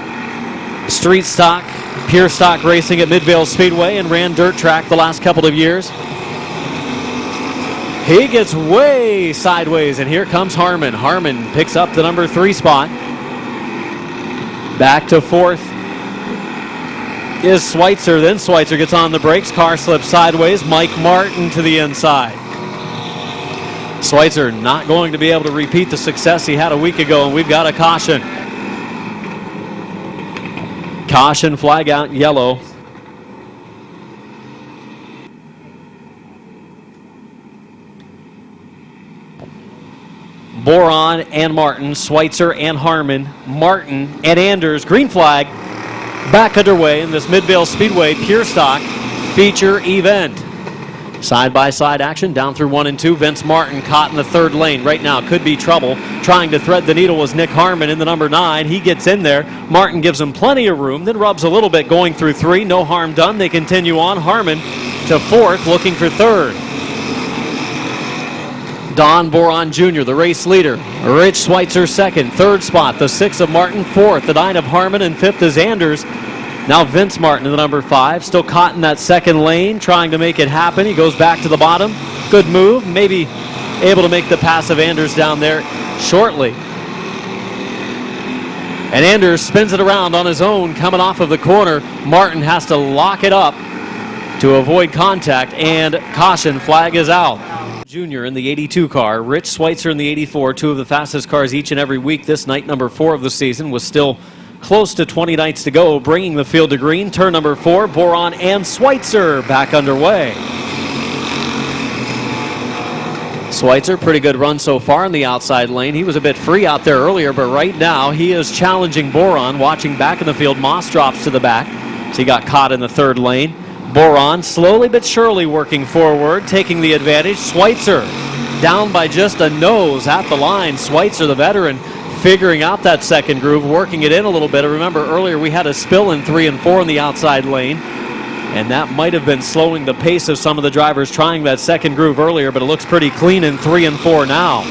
street stock, pure stock racing at Midvale Speedway, and ran dirt track the last couple of years. He gets way sideways, and here comes Harmon. Harmon picks up the number 3 spot. Back to 4th is Schweitzer. Then Schweitzer gets on the brakes. Car slips sideways. Mike Martin to the inside. Schweitzer not going to be able to repeat the success he had a week ago, and we've got a caution. Caution flag out, yellow. Boron and Martin, Schweitzer and Harmon, Martin and Anders. Green flag back underway in this Midvale Speedway Pure Stock feature event. Side-by-side action down through 1 and 2. Vince Martin caught in the 3rd lane. Right now could be trouble. Trying to thread the needle was Nick Harmon in the number 9. He gets in there. Martin gives him plenty of room, then rubs a little bit going through 3. No harm done. They continue on. Harmon to 4th, looking for 3rd. Don Boron Jr., the race leader. Rich Schweitzer 2nd. 3rd spot, the 6 of Martin. 4th, the 9 of Harmon, and 5th is Anders. Now Vince Martin in the number 5, still caught in that 2nd lane, trying to make it happen. He goes back to the bottom. Good move, maybe able to make the pass of Anders down there shortly. And Anders spins it around on his own, coming off of the corner. Martin has to lock it up to avoid contact, and caution flag is out. Junior in the 82 car, Rich Schweitzer in the 84, 2 of the fastest cars each and every week. This night, number 4 of the season, was still close to 20 nights to go, bringing the field to green. Turn number 4, Boron and Schweitzer back underway. Schweitzer, pretty good run so far in the outside lane. He was a bit free out there earlier, but right now he is challenging Boron. Watching back in the field, Moss drops to the back, so he got caught in the 3rd lane. Boron slowly but surely working forward, taking the advantage. Schweitzer down by just a nose at the line. Schweitzer, the veteran, figuring out that 2nd groove, working it in a little bit. Remember earlier we had a spill in 3 and 4 in the outside lane, and that might have been slowing the pace of some of the drivers trying that 2nd groove earlier, but it looks pretty clean in 3 and 4 now.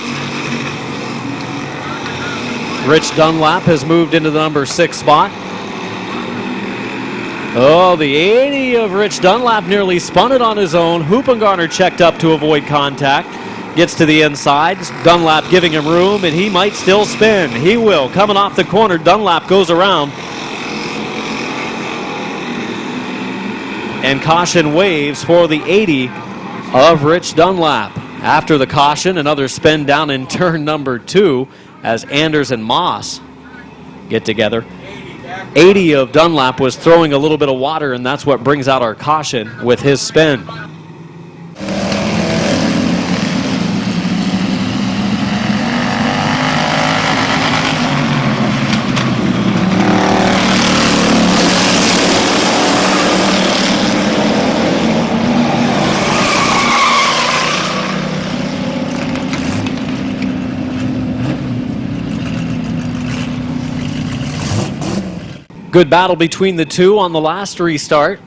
Rich Dunlap has moved into the number 6 spot. Oh, the 80 of Rich Dunlap nearly spun it on his own. Hoopengarner checked up to avoid contact. Gets to the inside. Dunlap giving him room, and he might still spin. He will. Coming off the corner, Dunlap goes around. And caution waves for the 80 of Rich Dunlap. After the caution, another spin down in turn number 2 as Anders and Moss get together. 80 of Dunlap was throwing a little bit of water, and that's what brings out our caution with his spin. Good battle between the two on the last restart.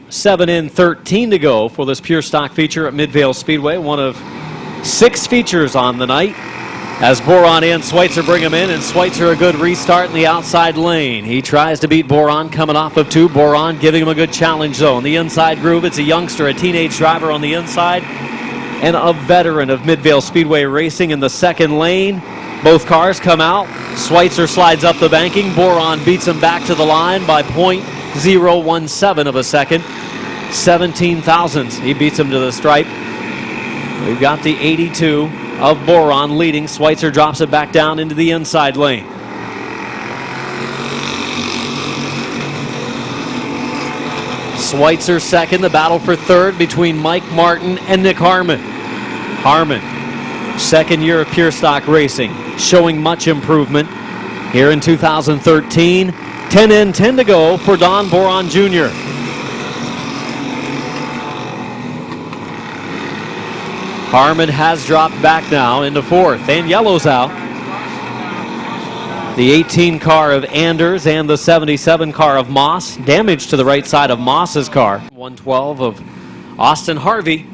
7 in, 13 to go for this pure stock feature at Midvale Speedway. One of 6 features on the night. As Boron and Schweitzer bring him in, and Schweitzer a good restart in the outside lane. He tries to beat Boron coming off of 2. Boron giving him a good challenge though. In the inside groove, it's a youngster, a teenage driver on the inside, and a veteran of Midvale Speedway Racing in the second lane. Both cars come out. Schweitzer slides up the banking. Boron beats him back to the line by .017 of a second. 17 thousandths. He beats him to the stripe. We've got the 82 of Boron leading. Schweitzer drops it back down into the inside lane. Schweitzer second. The battle for third between Mike Martin and Nick Harmon. Harmon, second year of pure stock racing, showing much improvement here in 2013. 10 in, 10 to go for Don Boron Jr. Harmon has dropped back now into fourth, and yellow's out. The 18 car of Anders and the 77 car of Moss. Damage to the right side of Moss's car. 112 of Austin Harvey.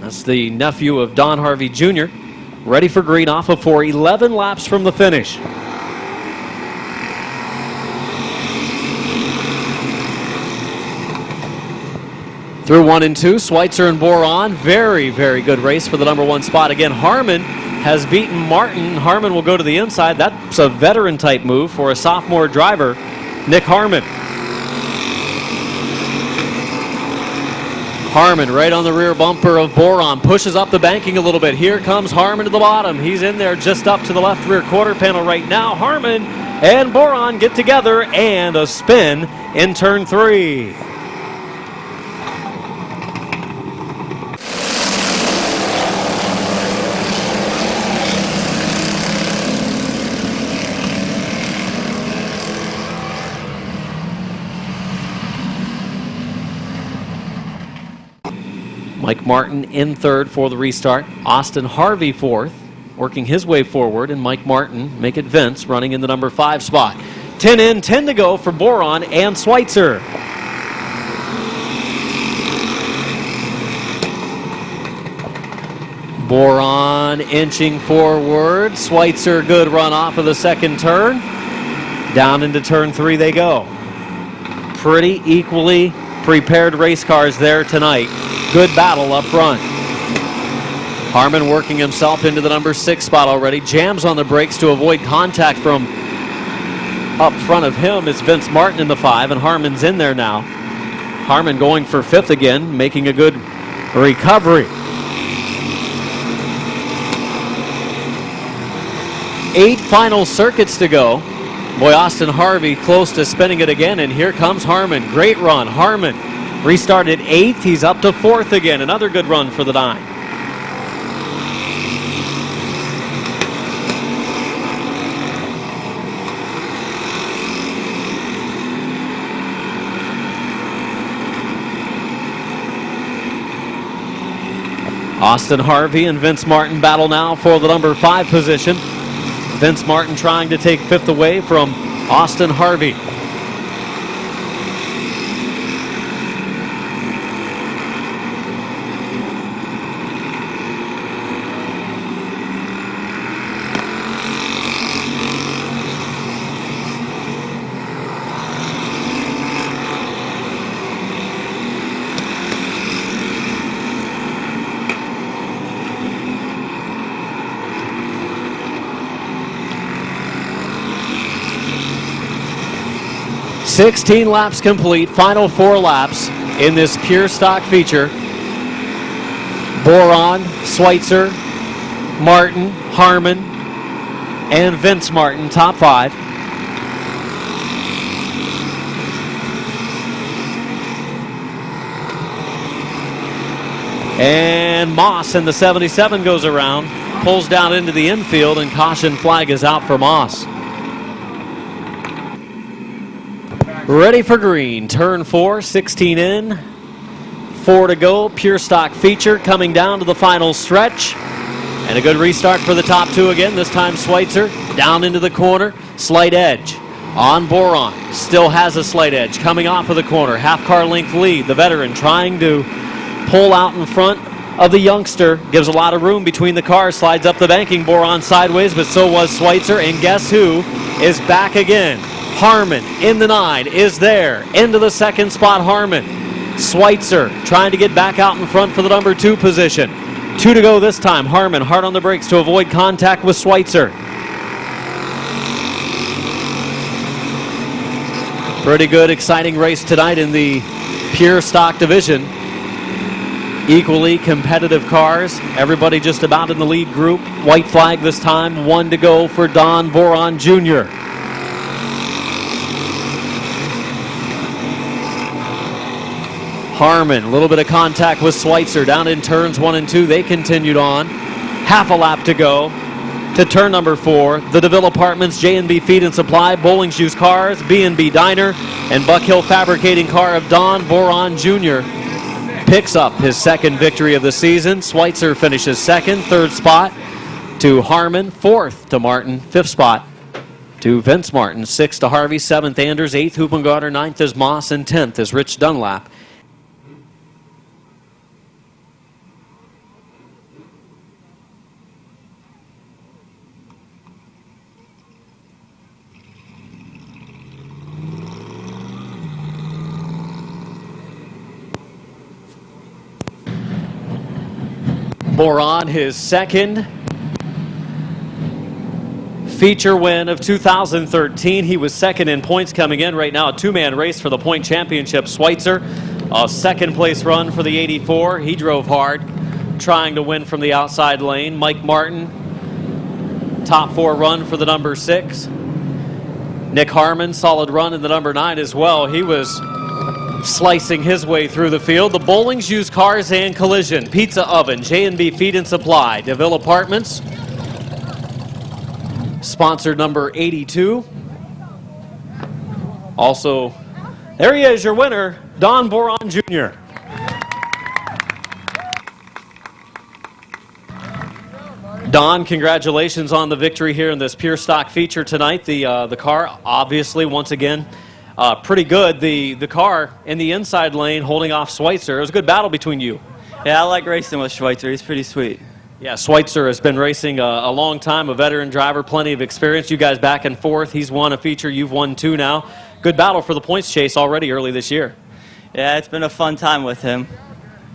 That's the nephew of Don Harvey Jr. Ready for green off of 4. 11 laps from the finish. Through 1 and 2, Schweitzer and Boron. Very, very good race for the number 1 spot. Again, Harmon has beaten Martin. Harmon will go to the inside. That's a veteran type move for a sophomore driver, Nick Harmon. Harmon right on the rear bumper of Boron. Pushes up the banking a little bit. Here comes Harmon to the bottom. He's in there just up to the left rear quarter panel right now. Harmon and Boron get together and a spin in turn 3. Mike Martin in third for the restart. Austin Harvey fourth, working his way forward, and Mike Martin, make it Vince, running in the number 5 spot. 10 in, 10 to go for Boron and Schweitzer. Boron inching forward. Schweitzer, good run off of the second turn. Down into turn 3 they go. Pretty equally prepared race cars there tonight. Good battle up front. Harmon working himself into the number 6 spot already. Jams on the brakes to avoid contact from up front of him. It's Vince Martin in the 5, and Harmon's in there now. Harmon going for 5th again, making a good recovery. 8 final circuits to go. Boy, Austin Harvey close to spinning it again, and here comes Harmon. Great run. Harmon restarted 8th. He's up to 4th again. Another good run for the 9. Austin Harvey and Vince Martin battle now for the number 5 position. Vince Martin trying to take 5th away from Austin Harvey. $16 laps complete, final 4 laps in this pure stock feature. Boron, Schweitzer, Martin, Harmon, and Vince Martin, top 5. And Moss in the 77 goes around, pulls down into the infield, and caution flag is out for Moss. Ready for green, turn 4, 16 in, 4 to go, pure stock feature coming down to the final stretch. And a good restart for the top 2 again, this time Schweitzer down into the corner, slight edge on Boron, still has a slight edge coming off of the corner, half car length lead, the veteran trying to pull out in front of the youngster. Gives a lot of room between the cars. Slides up the banking. Boron sideways, but so was Schweitzer. And guess who is back again? Harmon in the 9 is there. Into the second spot, Harmon. Schweitzer trying to get back out in front for the number 2 position. 2 to go this time. Harmon hard on the brakes to avoid contact with Schweitzer. Pretty good, exciting race tonight in the pure stock division. Equally competitive cars. Everybody just about in the lead group. White flag this time. 1 to go for Don Boron Jr. Harmon, a little bit of contact with Schweitzer down in turns 1 and 2. They continued on. Half a lap to go to turn number 4. The DeVille Apartments, J&B Feed and Supply, Bowling's Used Cars, B&B Diner, and Buck Hill Fabricating car of Don Boron Jr. picks up his second victory of the season. Schweitzer finishes second, third spot to Harmon, fourth to Martin, fifth spot to Vince Martin, sixth to Harvey, seventh Anders, eighth Huppengarter, ninth is Moss, and 10th is Rich Dunlap. Boron, his second feature win of 2013. He was second in points coming in. Right now, a two-man race for the point championship. Schweitzer, a second place run for the 84. He drove hard, trying to win from the outside lane. Mike Martin, top 4 run for the number 6. Nick Harmon, solid run in the number 9 as well. He was slicing his way through the field. The Bowling's Used Cars and Collision, Pizza Oven, J&B Feed and Supply, DeVille Apartments, sponsor number 82. Also, there he is, your winner, Don Boron Jr. Don, congratulations on the victory here in this pure stock feature tonight. The car, obviously, once again, pretty good. The car in the inside lane holding off Schweitzer. It was a good battle between you. Yeah, I like racing with Schweitzer. He's pretty sweet. Yeah, Schweitzer has been racing a long time, a veteran driver, plenty of experience. You guys back and forth. He's won a feature. You've won 2 now. Good battle for the points chase already early this year. Yeah, it's been a fun time with him.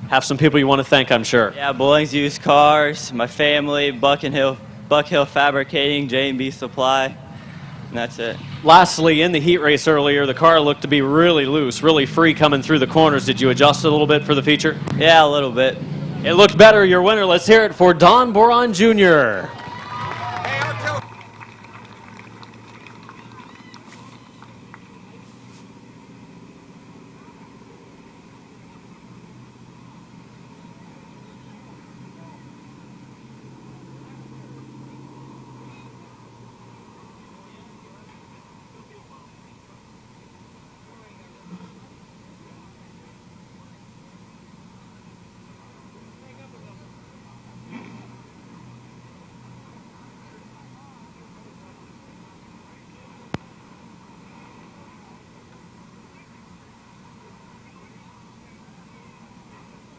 Have some people you want to thank, I'm sure. Yeah, Bowling's Used Cars, my family, Buck Hill Fabricating, J&B Supply, and that's it. Lastly, in the heat race earlier, the car looked to be really loose, really free coming through the corners. Did you adjust it a little bit for the feature? Yeah, a little bit. It looked better. Your winner, let's hear it for Don Boron Jr.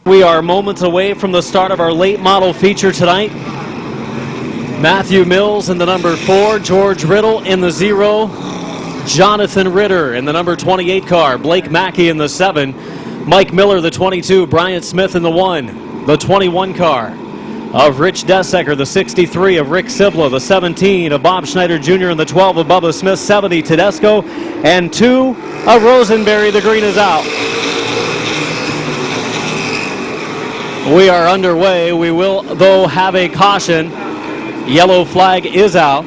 We are moments away from the start of our late model feature tonight. Matthew Mills in the number 4, George Riddle in the 0, Jonathan Ritter in the number 28 car, Blake Mackey in the 7, Mike Miller the 22, Bryant Smith in the 1, the 21 car of Rich Desecker, the 63 of Rick Sibla, the 17 of Bob Schneider Jr. and the 12 of Bubba Smith, 70 Tedesco, and 2 of Rosenberry. The green is out. We are underway. We will, though, have a caution. Yellow flag is out.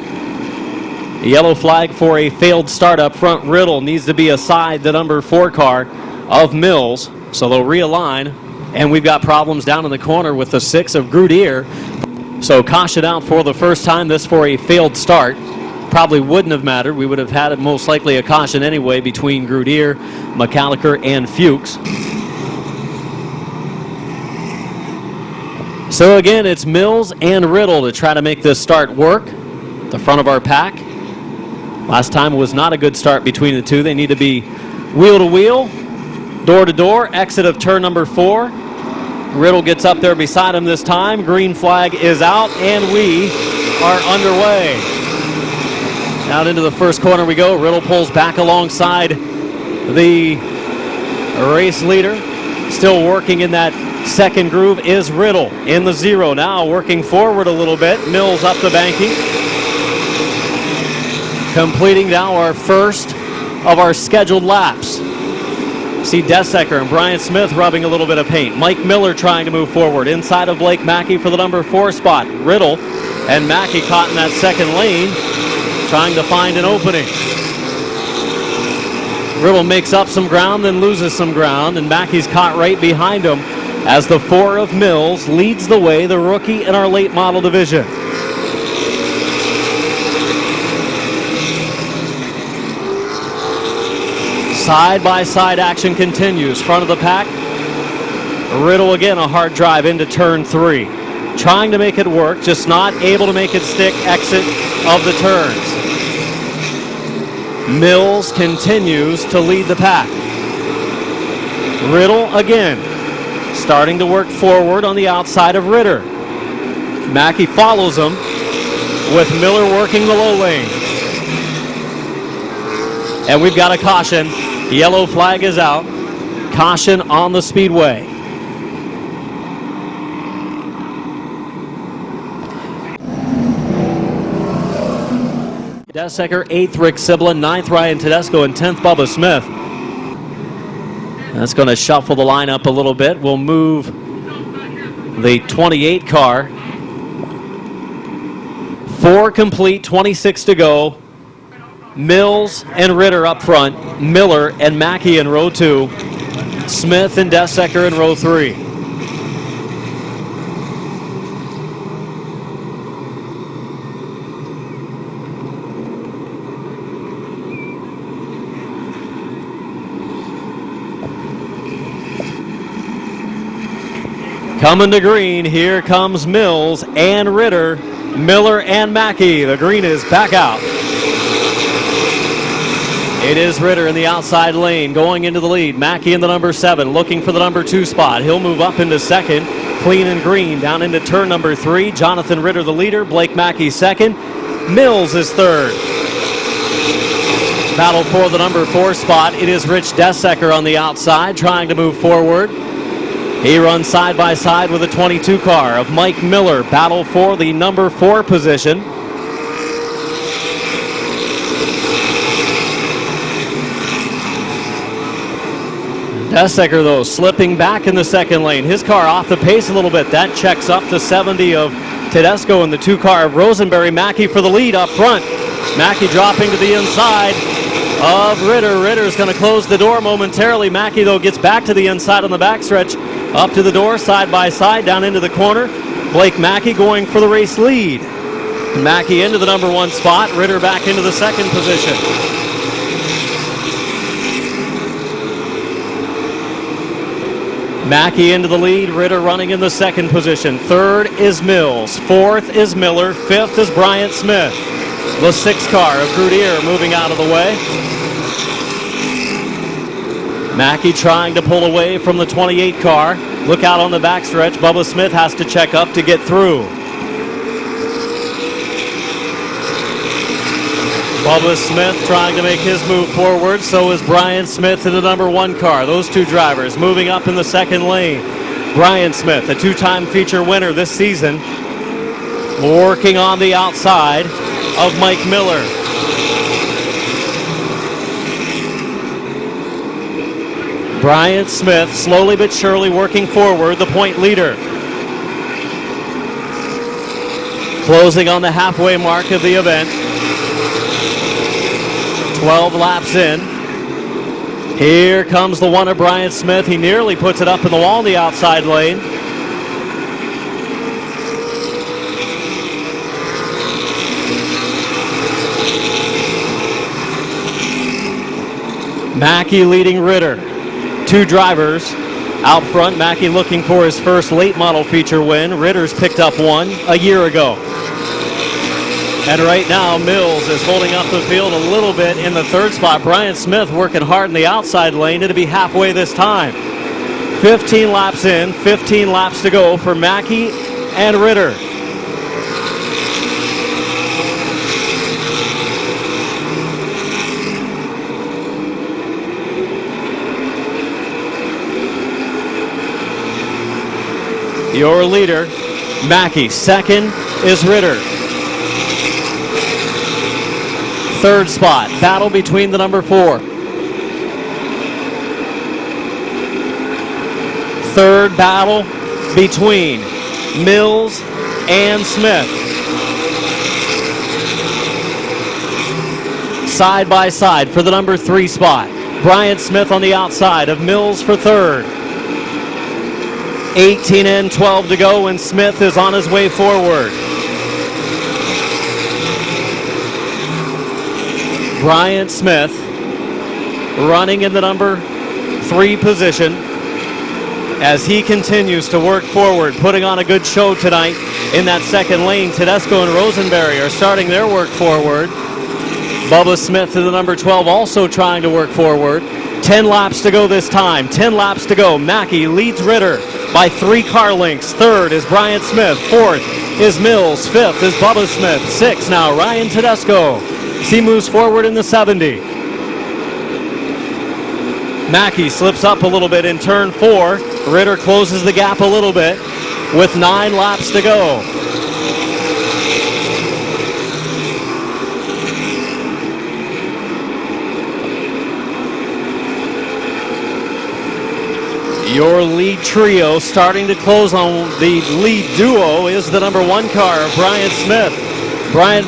Yellow flag for a failed start up front. Riddle needs to be aside the number 4 car of Mills, so they'll realign. And we've got problems down in the corner with the 6 of Grudier. So caution out for the first time. This for a failed start. Probably wouldn't have mattered. We would have had it most likely a caution anyway between Grudier, McCallicker, and Fuchs. So again, it's Mills and Riddle to try to make this start work. The front of our pack. Last time was not a good start between the two. They need to be wheel to wheel, door to door, exit of turn number 4. Riddle gets up there beside him this time. Green flag is out, and we are underway. Out into the first corner we go. Riddle pulls back alongside the race leader. Still working in that second groove is Riddle in the 0. Now working forward a little bit. Mills up the banking. Completing now our first of our scheduled laps. See Desecker and Brian Smith rubbing a little bit of paint. Mike Miller trying to move forward inside of Blake Mackey for the number 4 spot. Riddle and Mackey caught in that second lane, trying to find an opening. Riddle makes up some ground, then loses some ground, and Mackey's caught right behind him as the 4 of Mills leads the way, the rookie in our late model division. Side-by-side action continues. Front of the pack. Riddle again, a hard drive into turn 3. Trying to make it work, just not able to make it stick. Exit of the turns. Mills continues to lead the pack. Riddle again, starting to work forward on the outside of Ritter. Mackey follows him with Miller working the low lane. And we've got a caution. Yellow flag is out. Caution on the speedway. Desecker, 8th Rick Siblin, 9th Ryan Tedesco, and 10th Bubba Smith. That's going to shuffle the lineup a little bit. We'll move the 28 car. 4 complete, 26 to go. Mills and Ritter up front. Miller and Mackey in row 2. Smith and Desecker in row 3. Coming to green, here comes Mills and Ritter, Miller and Mackey. The green is back out. It is Ritter in the outside lane going into the lead. Mackey in the number 7 looking for the number 2 spot. He'll move up into second. Clean and green down into turn number 3. Jonathan Ritter the leader. Blake Mackey second. Mills is third. Battle for the number 4 spot. It is Rich Desecker on the outside trying to move forward. He runs side by side with a 22 car of Mike Miller. Battle for the number 4 position. Desecker, though, slipping back in the second lane. His car off the pace a little bit. That checks up the 70 of Tedesco in the 2 car of Rosenberry. Mackey for the lead up front. Mackey dropping to the inside of Ritter. Ritter's going to close the door momentarily. Mackey, though, gets back to the inside on the backstretch. Up to the door, side by side, down into the corner. Blake Mackey going for the race lead. Mackey into the number 1 spot. Ritter back into the second position. Mackey into the lead. Ritter running in the second position. 3rd is Mills. 4th is Miller. 5th is Bryant Smith. The 6 car of Grudier moving out of the way. Mackey trying to pull away from the 28 car. Look out on the backstretch. Bubba Smith has to check up to get through. Bubba Smith trying to make his move forward. So is Brian Smith in the number 1 car. Those 2 drivers moving up in the second lane. Brian Smith, a 2-time feature winner this season, working on the outside of Mike Miller. Bryant Smith slowly but surely working forward, the point leader. Closing on the halfway mark of the event. 12 laps in. Here comes the one of Bryant Smith. He nearly puts it up in the wall in the outside lane. Mackey leading Ritter. 2 drivers out front. Mackey looking for his first late model feature win. Ritter's picked up one a year ago. And right now, Mills is holding up the field a little bit in the 3rd spot. Brian Smith working hard in the outside lane. It'll be halfway this time. 15 laps in, 15 laps to go for Mackey and Ritter. Your leader, Mackey. Second is Ritter. Third spot, battle between the number 4. Third battle between Mills and Smith. Side by side for the number 3 spot. Bryant Smith on the outside of Mills for third. 18 in, 12 to go, and Smith is on his way forward. Bryant Smith running in the number 3 position as he continues to work forward, putting on a good show tonight in that second lane. Tedesco and Rosenberry are starting their work forward. Bubba Smith to the number 12 also trying to work forward. 10 laps to go this time. 10 laps to go. Mackey leads Ritter by 3 car lengths. Third is Bryant Smith. Fourth is Mills. Fifth is Bubba Smith. Sixth now Ryan Tedesco. He moves forward in the 70. Mackey slips up a little bit in turn 4. Ritter closes the gap a little bit with 9 laps to go. Your lead trio starting to close on the lead duo is the number 1 car, Bryant Smith. Bryant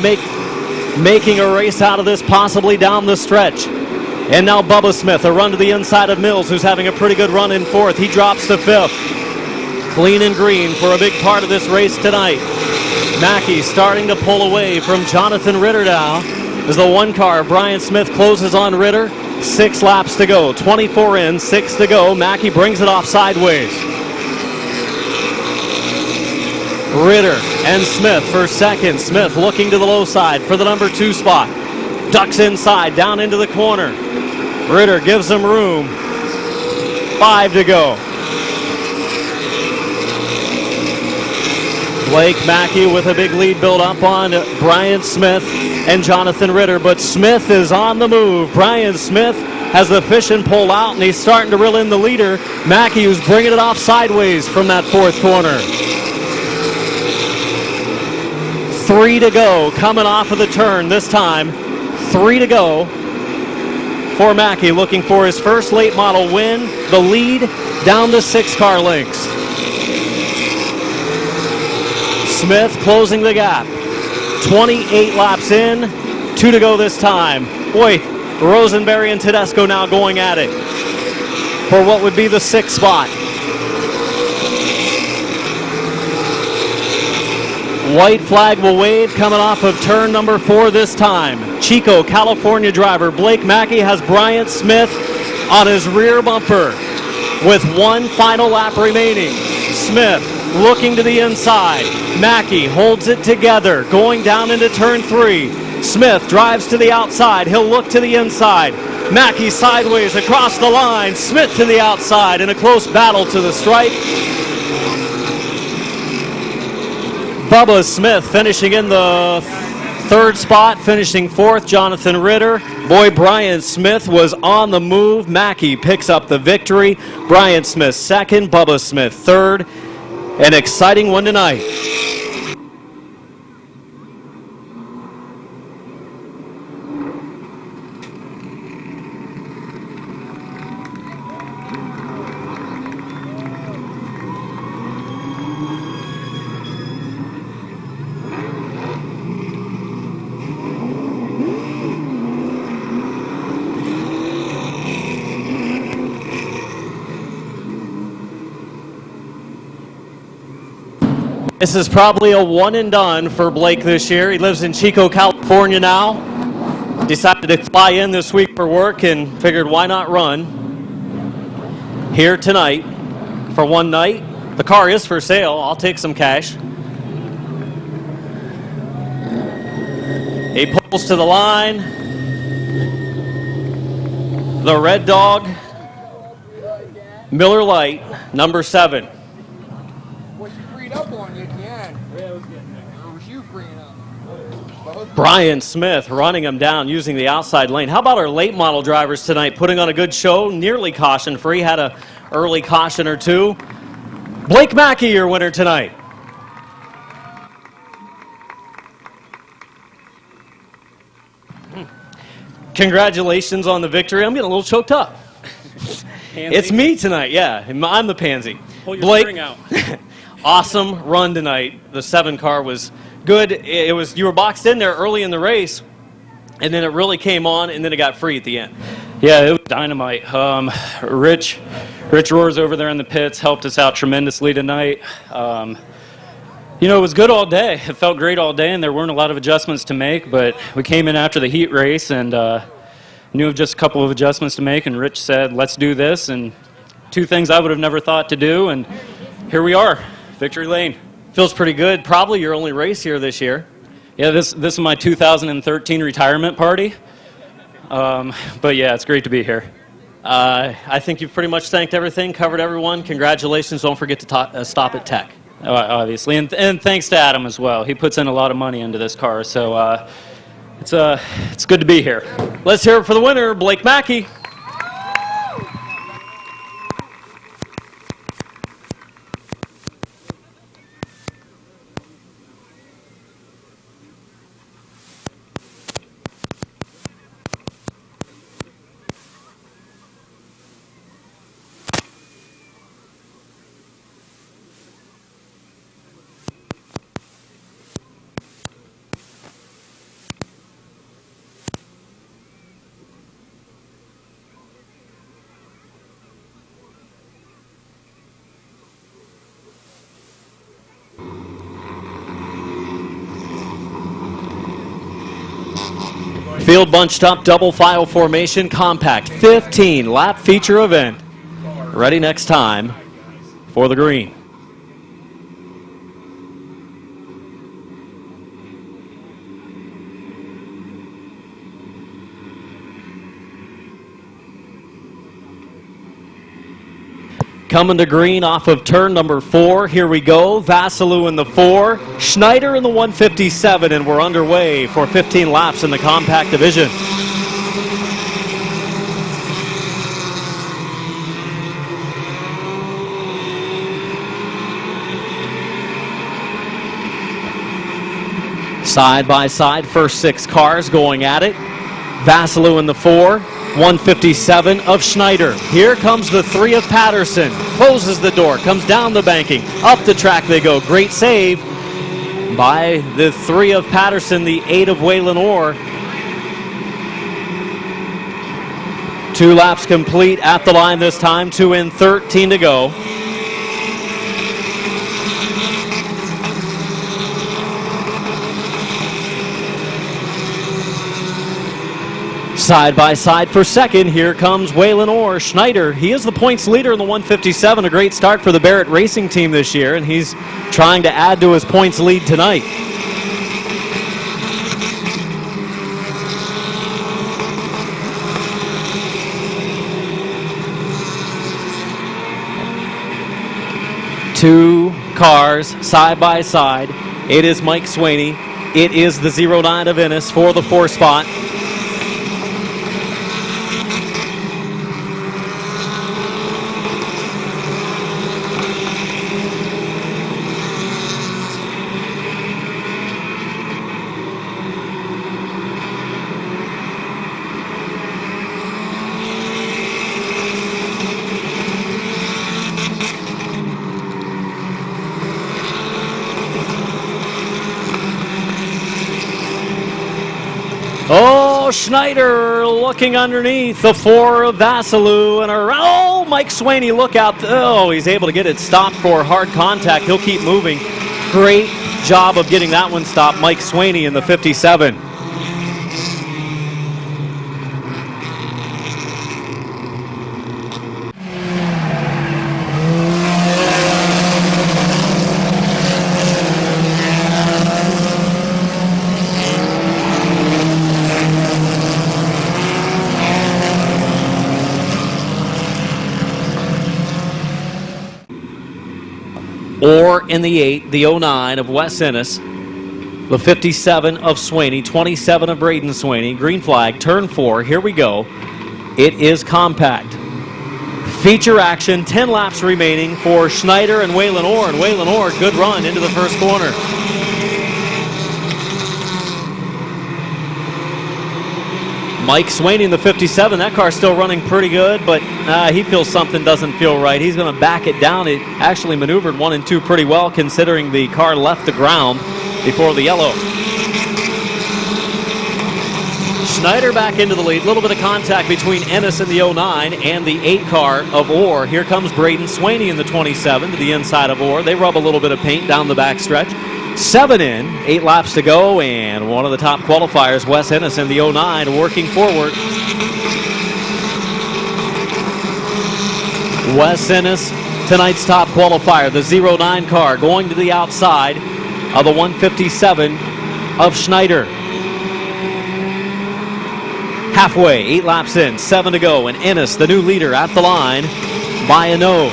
making a race out of this, possibly down the stretch. And now Bubba Smith, a run to the inside of Mills, who's having a pretty good run in 4th. He drops to 5th. Clean and green for a big part of this race tonight. Mackey starting to pull away from Jonathan Ritter now as the 1 car, Bryant Smith, closes on Ritter. 6 laps to go, 24 in, 6 to go. Mackey brings it off sideways. Ritter and Smith for second. Smith looking to the low side for the number 2 spot. Ducks inside, down into the corner. Ritter gives him room. 5 to go. Blake Mackey with a big lead build up on Bryant Smith and Jonathan Ritter, but Smith is on the move. Bryant Smith has the fishing pole out and he's starting to reel in the leader. Mackey, who's bringing it off sideways from that 4th corner. 3 to go, coming off of the turn this time. 3 to go for Mackey, looking for his first late model win. The lead down to 6 car lengths. Smith closing the gap. 28 laps in, 2 to go this time. Boy, Rosenberry and Tedesco now going at it for what would be the 6th spot. White flag will wave coming off of turn number 4 this time. Chico, California driver Blake Mackey has Bryant Smith on his rear bumper with 1 final lap remaining. Smith looking to the inside. Mackey holds it together, going down into turn 3. Smith drives to the outside. He'll look to the inside. Mackey sideways across the line. Smith to the outside in a close battle to the stripe. Bubba Smith finishing in the 3rd spot, finishing 4th. Jonathan Ritter. Boy, Bryant Smith was on the move. Mackey picks up the victory. Bryant Smith 2nd, Bubba Smith 3rd. An exciting one tonight. This is probably a one and done for Blake this year. He lives in Chico, California now. Decided to fly in this week for work and figured why not run here tonight for one night. The car is for sale. I'll take some cash. He pulls to the line. The Red Dog Miller Lite, number 7. Was she freed up on you at the end? Yeah, it was getting there. Or was you freeing up? Both. Brian Smith running him down using the outside lane. How about our late model drivers tonight, putting on a good show, nearly caution-free, had a early caution or two. Blake Mackey, your winner tonight. Congratulations on the victory. I'm getting a little choked up. Pansy. It's me tonight, yeah. I'm the pansy. Pull your Blake, string out. awesome run tonight. The 7 car was good. It was, you were boxed in there early in the race, and then it really came on, and then it got free at the end. Yeah, it was dynamite. Rich Roars over there in the pits helped us out tremendously tonight. You know, it was good all day. It felt great all day, and there weren't a lot of adjustments to make, but we came in after the heat race and knew of just a couple of adjustments to make, and Rich said, let's do this, and 2 things I would have never thought to do, and here we are, victory lane. Feels pretty good. Probably your only race here this year. Yeah, this is my 2013 retirement party, but yeah, it's great to be here. I think you've pretty much thanked everything, covered everyone. Congratulations. Don't forget to stop at Tech. Obviously, and thanks to Adam as well. He puts in a lot of money into this car, so it's good to be here. Let's hear it for the winner, Blake Mackey. Field bunched up, double file formation, compact, 15 lap feature event. Ready next time for the green. Coming to green off of turn number 4. Here we go. Vasilou in the 4, Schneider in the 157, and we're underway for 15 laps in the compact division. Side by side, first 6 cars going at it. Vasilou in the 4. 157 of Schneider. Here comes the 3 of Patterson. Closes the door, comes down the banking. Up the track they go. Great save by the 3 of Patterson, the 8 of Waylon Orr. 2 laps complete at the line this time. 2 in, 13 to go. Side by side for second, here comes Waylon Orr. Schneider, he is the points leader in the 157. A great start for the Barrett Racing team this year, and he's trying to add to his points lead tonight. Two cars side by side. It is Mike Swaney. It is the 09 of Ennis for the 4 spot. Oh, Schneider looking underneath the 4 of Vasilou and around. Oh, Mike Swaney, look out. Oh, he's able to get it stopped for hard contact. He'll keep moving. Great job of getting that one stopped. Mike Swaney in the 57. Orr in the 8, the 09 of Wes Ennis, the 57 of Swaney, 27 of Braden Swaney. Green flag, turn 4. Here we go. It is compact. Feature action, 10 laps remaining for Schneider and Waylon Orr. And Waylon Orr, good run into the first corner. Mike Swaney in the 57. That car's still running pretty good, but he feels something doesn't feel right. He's going to back it down. It actually maneuvered 1 and 2 pretty well, considering the car left the ground before the yellow. Schneider back into the lead. A little bit of contact between Ennis and the 09 and the 8 car of Orr. Here comes Braden Swaney in the 27 to the inside of Orr. They rub a little bit of paint down the back stretch. 7 in, 8 laps to go, and one of the top qualifiers, Wes Ennis in the 09, working forward. Wes Ennis, tonight's top qualifier, the 09 car, going to the outside of the 157 of Schneider. Halfway, 8 laps in, 7 to go, and Ennis, the new leader, at the line by a nose.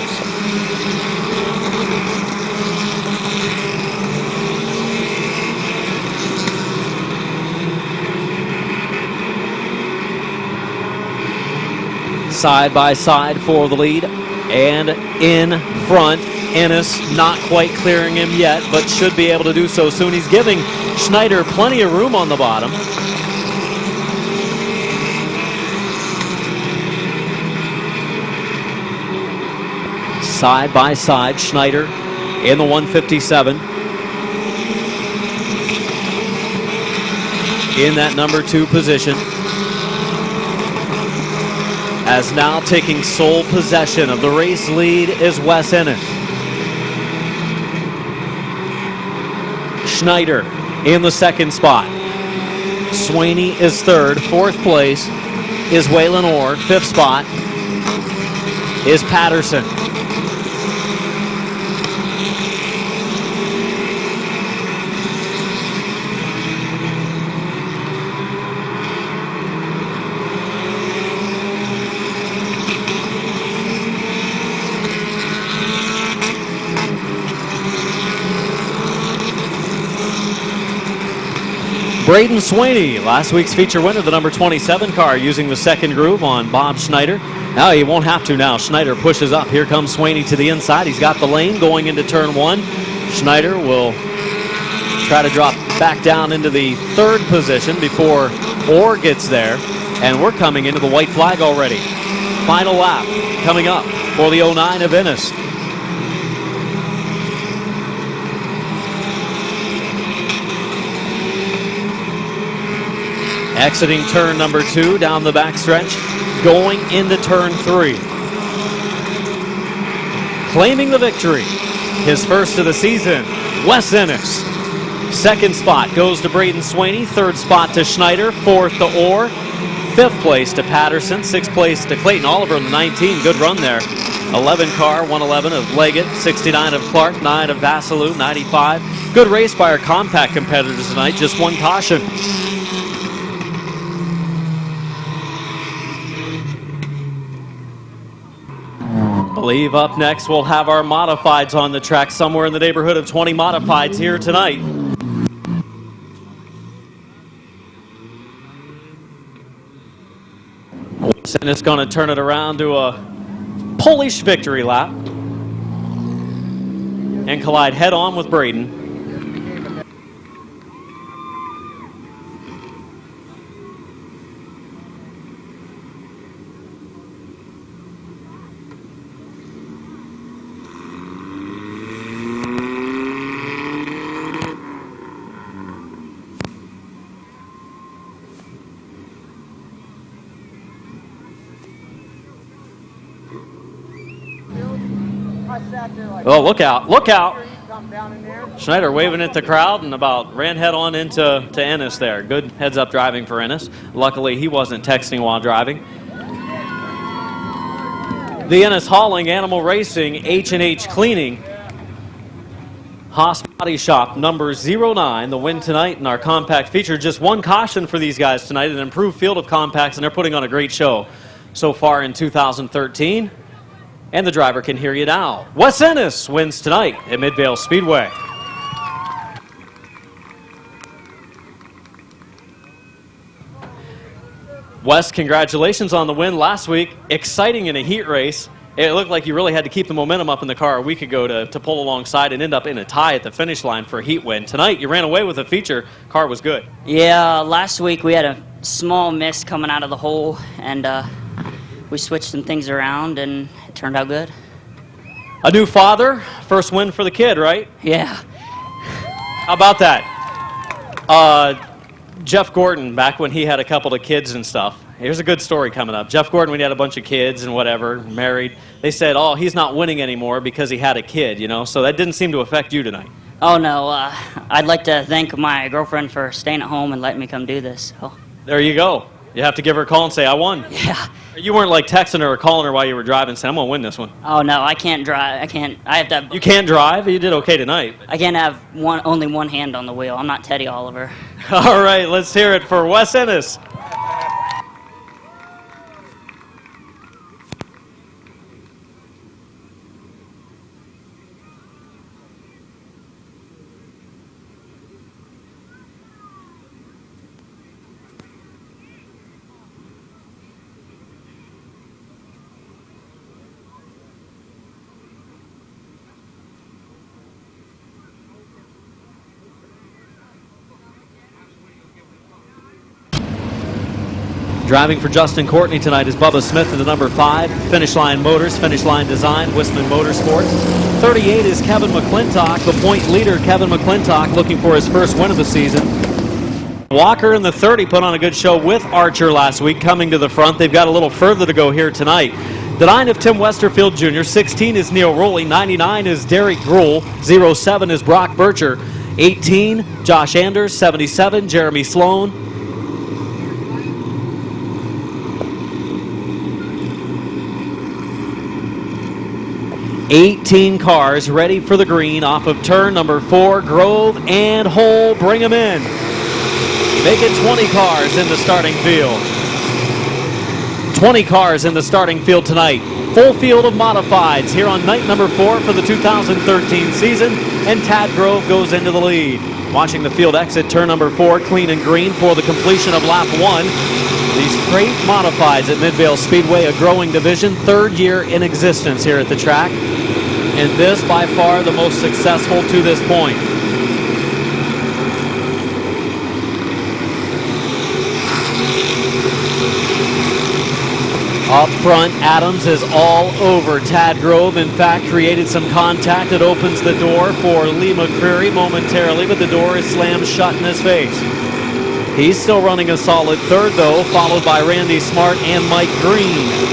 Side by side for the lead, and in front, Ennis not quite clearing him yet, but should be able to do so soon. He's giving Schneider plenty of room on the bottom. Side by side, Schneider in the 157. In that number 2 position. As now taking sole possession of the race lead is Wes Ennis. Schneider in the 2nd spot. Swaney is 3rd. 4th place is Waylon Orr. 5th spot is Patterson. Braden Swaney, last week's feature winner, the number 27 car, using the 2nd groove on Bob Schneider. Now he won't have to now. Schneider pushes up. Here comes Swaney to the inside. He's got the lane going into turn 1. Schneider will try to drop back down into the 3rd position before Orr gets there. And we're coming into the white flag already. Final lap coming up for the 09 of Ennis. Exiting turn number 2 down the backstretch, going into turn 3. Claiming the victory, his first of the season, Wes Ennis. 2nd spot goes to Braden Swaney, 3rd spot to Schneider, 4th to Orr, 5th place to Patterson, 6th place to Clayton Oliver in the 19. Good run there. 11 car, 111 of Leggett, 69 of Clark, 9 of Vassalou, 95. Good race by our compact competitors tonight, just 1 caution. I believe up next we'll have our modifieds on the track, somewhere in the neighborhood of 20 modifieds here tonight. Wilson is going to turn it around to a Polish victory lap and collide head on with Braden. Oh, look out, look out. Schneider waving at the crowd and about ran head on into Ennis there. Good heads up driving for Ennis. Luckily, he wasn't texting while driving. The Ennis Hauling, Animal Racing, H&H Cleaning, Haas Body Shop, number 09, the win tonight in our compact feature. Just 1 caution for these guys tonight, an improved field of compacts, and they're putting on a great show so far in 2013. And the driver can hear you now. Wes Ennis wins tonight at Midvale Speedway. Wes, congratulations on the win last week. Exciting in a heat race. It looked like you really had to keep the momentum up in the car a week ago to pull alongside and end up in a tie at the finish line for a heat win. Tonight, you ran away with a feature. Car was good. Yeah, last week we had a small miss coming out of the hole, and we switched some things around, and it turned out good. A new father, first win for the kid, right? Yeah. How about that? Jeff Gordon, back when he had a couple of kids and stuff. Here's a good story coming up. Jeff Gordon, when he had a bunch of kids and whatever, married, they said, oh, he's not winning anymore because he had a kid, you know? So that didn't seem to affect you tonight. Oh, no. I'd like to thank my girlfriend for staying at home and letting me come do this. Oh. There you go. You have to give her a call and say, I won. Yeah. You weren't like texting her or calling her while you were driving saying, I'm going to win this one. Oh, no, I can't drive. I have to have... You can't drive? You did okay tonight. I can't have only one hand on the wheel. I'm not Teddy Oliver. All right, let's hear it for Wes Ennis. Driving for Justin Courtney tonight is Bubba Smith in the number 5. Finish Line Motors, Finish Line Design, Wissman Motorsports. 38 is Kevin McClintock, the point leader. Kevin McClintock looking for his first win of the season. Walker in the 30 put on a good show with Archer last week, coming to the front. They've got a little further to go here tonight. The 9 of Tim Westerfield Jr., 16 is Neil Rowley, 99 is Derek Gruhl, 07 is Brock Bircher, 18 Josh Anders, 77 Jeremy Sloan, 18 cars ready for the green off of turn number 4. Grove and Hole, bring them in. Make it 20 cars in the starting field. 20 cars in the starting field tonight. Full field of modifieds here on night number 4 for the 2013 season, and Tad Grove goes into the lead. Watching the field exit turn number 4, clean and green for the completion of lap 1. These crate modifieds at Midvale Speedway, a growing division, 3rd year in existence here at the track. And this, by far, the most successful to this point. Up front, Adams is all over Tad Grove. In fact, created some contact. It opens the door for Lee McCreary momentarily, but the door is slammed shut in his face. He's still running a solid 3rd, though, followed by Randy Smart and Mike Green.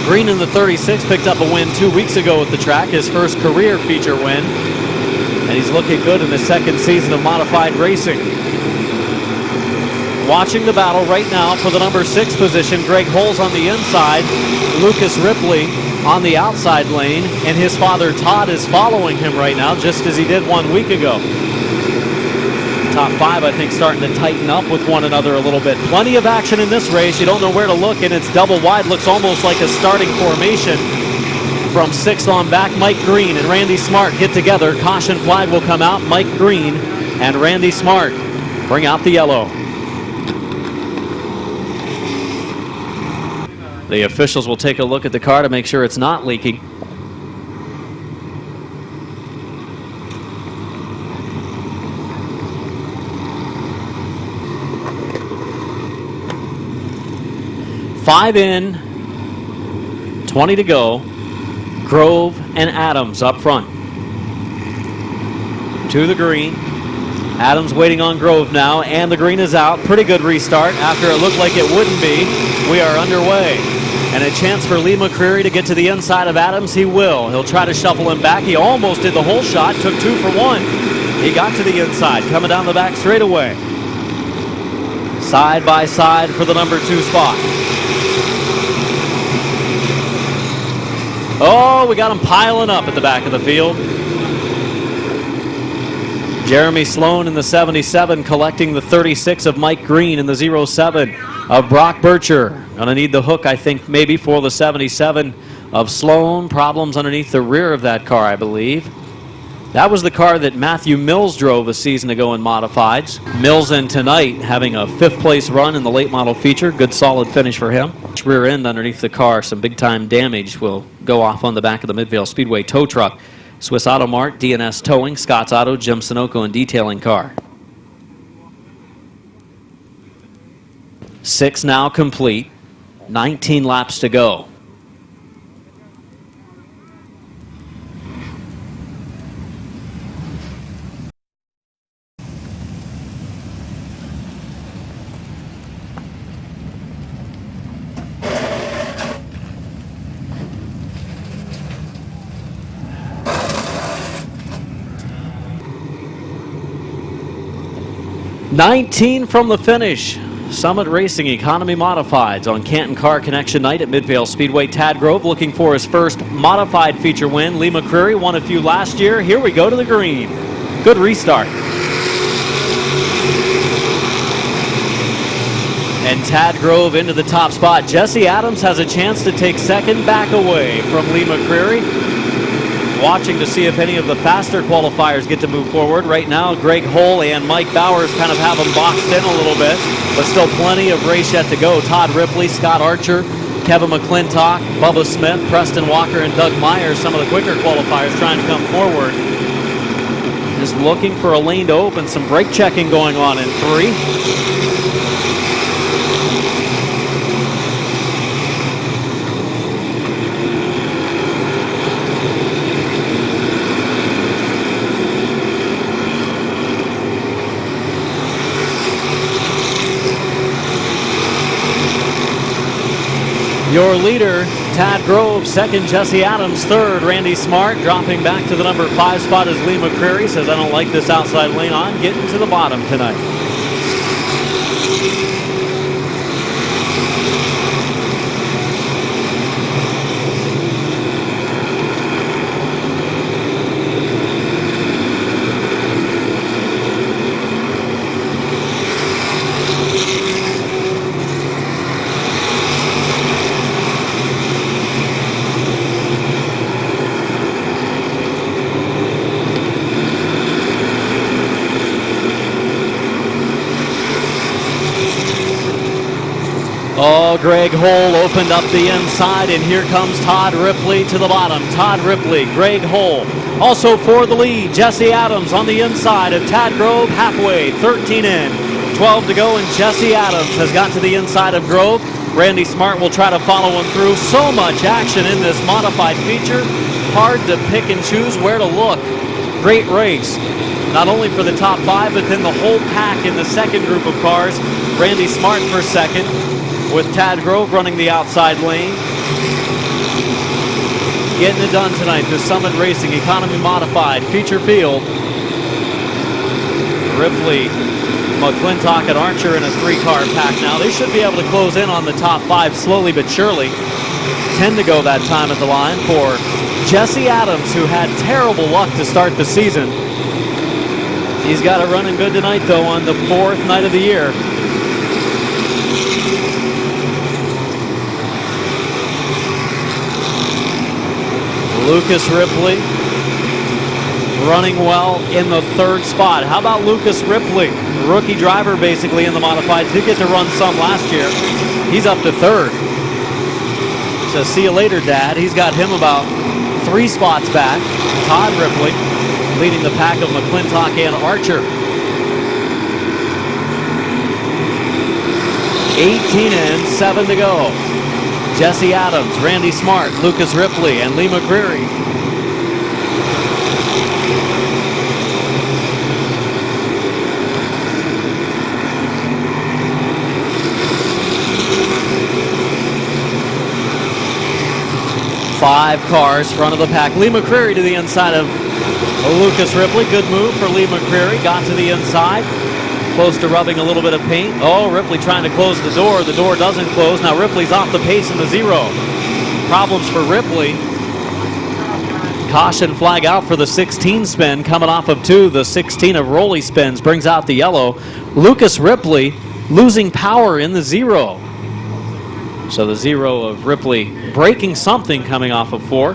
Green in the 36 picked up a win 2 weeks ago at the track, his first career feature win. And he's looking good in his 2nd season of modified racing. Watching the battle right now for the number 6 position, Greg Holes on the inside, Lucas Ripley on the outside lane, and his father Todd is following him right now, just as he did 1 week ago. Top 5, I think, starting to tighten up with one another a little bit. Plenty of action in this race. You don't know where to look, and it's double wide. Looks almost like a starting formation. From 6th on back, Mike Green and Randy Smart get together. Caution flag will come out. Mike Green and Randy Smart bring out the yellow. The officials will take a look at the car to make sure it's not leaking. Five in, 20 to go. Grove and Adams up front. To the green. Adams waiting on Grove now, and the green is out. Pretty good restart after it looked like it wouldn't be. We are underway. And a chance for Lee McCreary to get to the inside of Adams. He will. He'll try to shuffle him back. He almost did the whole shot, took 2 for 1. He got to the inside, coming down the back straightaway. Side by side for the number 2 spot. Oh, we got them piling up at the back of the field. Jeremy Sloan in the 77 collecting the 36 of Mike Green in the 07 of Brock Bircher. Gonna need the hook, I think, maybe for the 77 of Sloan. Problems underneath the rear of that car, I believe. That was the car that Matthew Mills drove a season ago in modifieds. Mills in tonight having a 5th place run in the late model feature. Good solid finish for him. Rear end underneath the car, some big time damage will go off on the back of the Midvale Speedway tow truck. Swiss Auto Mart, DNS Towing, Scott's Auto, Jim Sunoco and detailing car. 6 now complete, 19 laps to go. $19 from the finish. Summit Racing Economy Modifieds on Canton Car Connection night at Midvale Speedway. Tad Grove looking for his first modified feature win. Lee McCreary won a few last year. Here we go to the green. Good restart. And Tad Grove into the top spot. Jesse Adams has a chance to take second back away from Lee McCreary. Watching to see if any of the faster qualifiers get to move forward. Right now, Greg Hull and Mike Bowers kind of have them boxed in a little bit, but still plenty of race yet to go. Todd Ripley, Scott Archer, Kevin McClintock, Bubba Smith, Preston Walker, and Doug Myers, some of the quicker qualifiers trying to come forward. Just looking for a lane to open. Some brake checking going on in 3. Your leader, Tad Grove, second, Jesse Adams, third, Randy Smart, dropping back to the number 5 spot is Lee McCreary. Says, I don't like this outside lane. I'm getting to the bottom tonight. Oh, Greg Hull opened up the inside, and here comes Todd Ripley to the bottom. Todd Ripley, Greg Hull. Also for the lead, Jesse Adams on the inside of Tad Grove, halfway, 13 in. 12 to go, and Jesse Adams has got to the inside of Grove. Randy Smart will try to follow him through. So much action in this modified feature. Hard to pick and choose where to look. Great race. Not only for the top 5, but then the whole pack in the second group of cars. Randy Smart for second, with Tad Grove running the outside lane. Getting it done tonight, the Summit Racing Economy Modified feature field. Ripley, McClintock, and Archer in a 3-car pack now. They should be able to close in on the top 5 slowly but surely. 10 to go that time at the line for Jesse Adams, who had terrible luck to start the season. He's got it running good tonight, though, on the 4th night of the year. Lucas Ripley running well in the 3rd spot. How about Lucas Ripley? Rookie driver basically in the modifieds. Did get to run some last year. He's up to 3rd. So see you later, Dad. He's got him about 3 spots back. Todd Ripley leading the pack of McClintock and Archer. 18 in, 7 to go. Jesse Adams, Randy Smart, Lucas Ripley, and Lee McCreary. Five cars front of the pack. Lee McCreary to the inside of Lucas Ripley. Good move for Lee McCreary. Got to the inside. Close to rubbing a little bit of paint. Oh, Ripley trying to close the door. The door doesn't close. Now Ripley's off the pace in the 0. Problems for Ripley. Caution flag out for the 16 spin coming off of 2. The 16 of Rolly spins brings out the yellow. Lucas Ripley losing power in the 0. So the 0 of Ripley breaking something coming off of 4.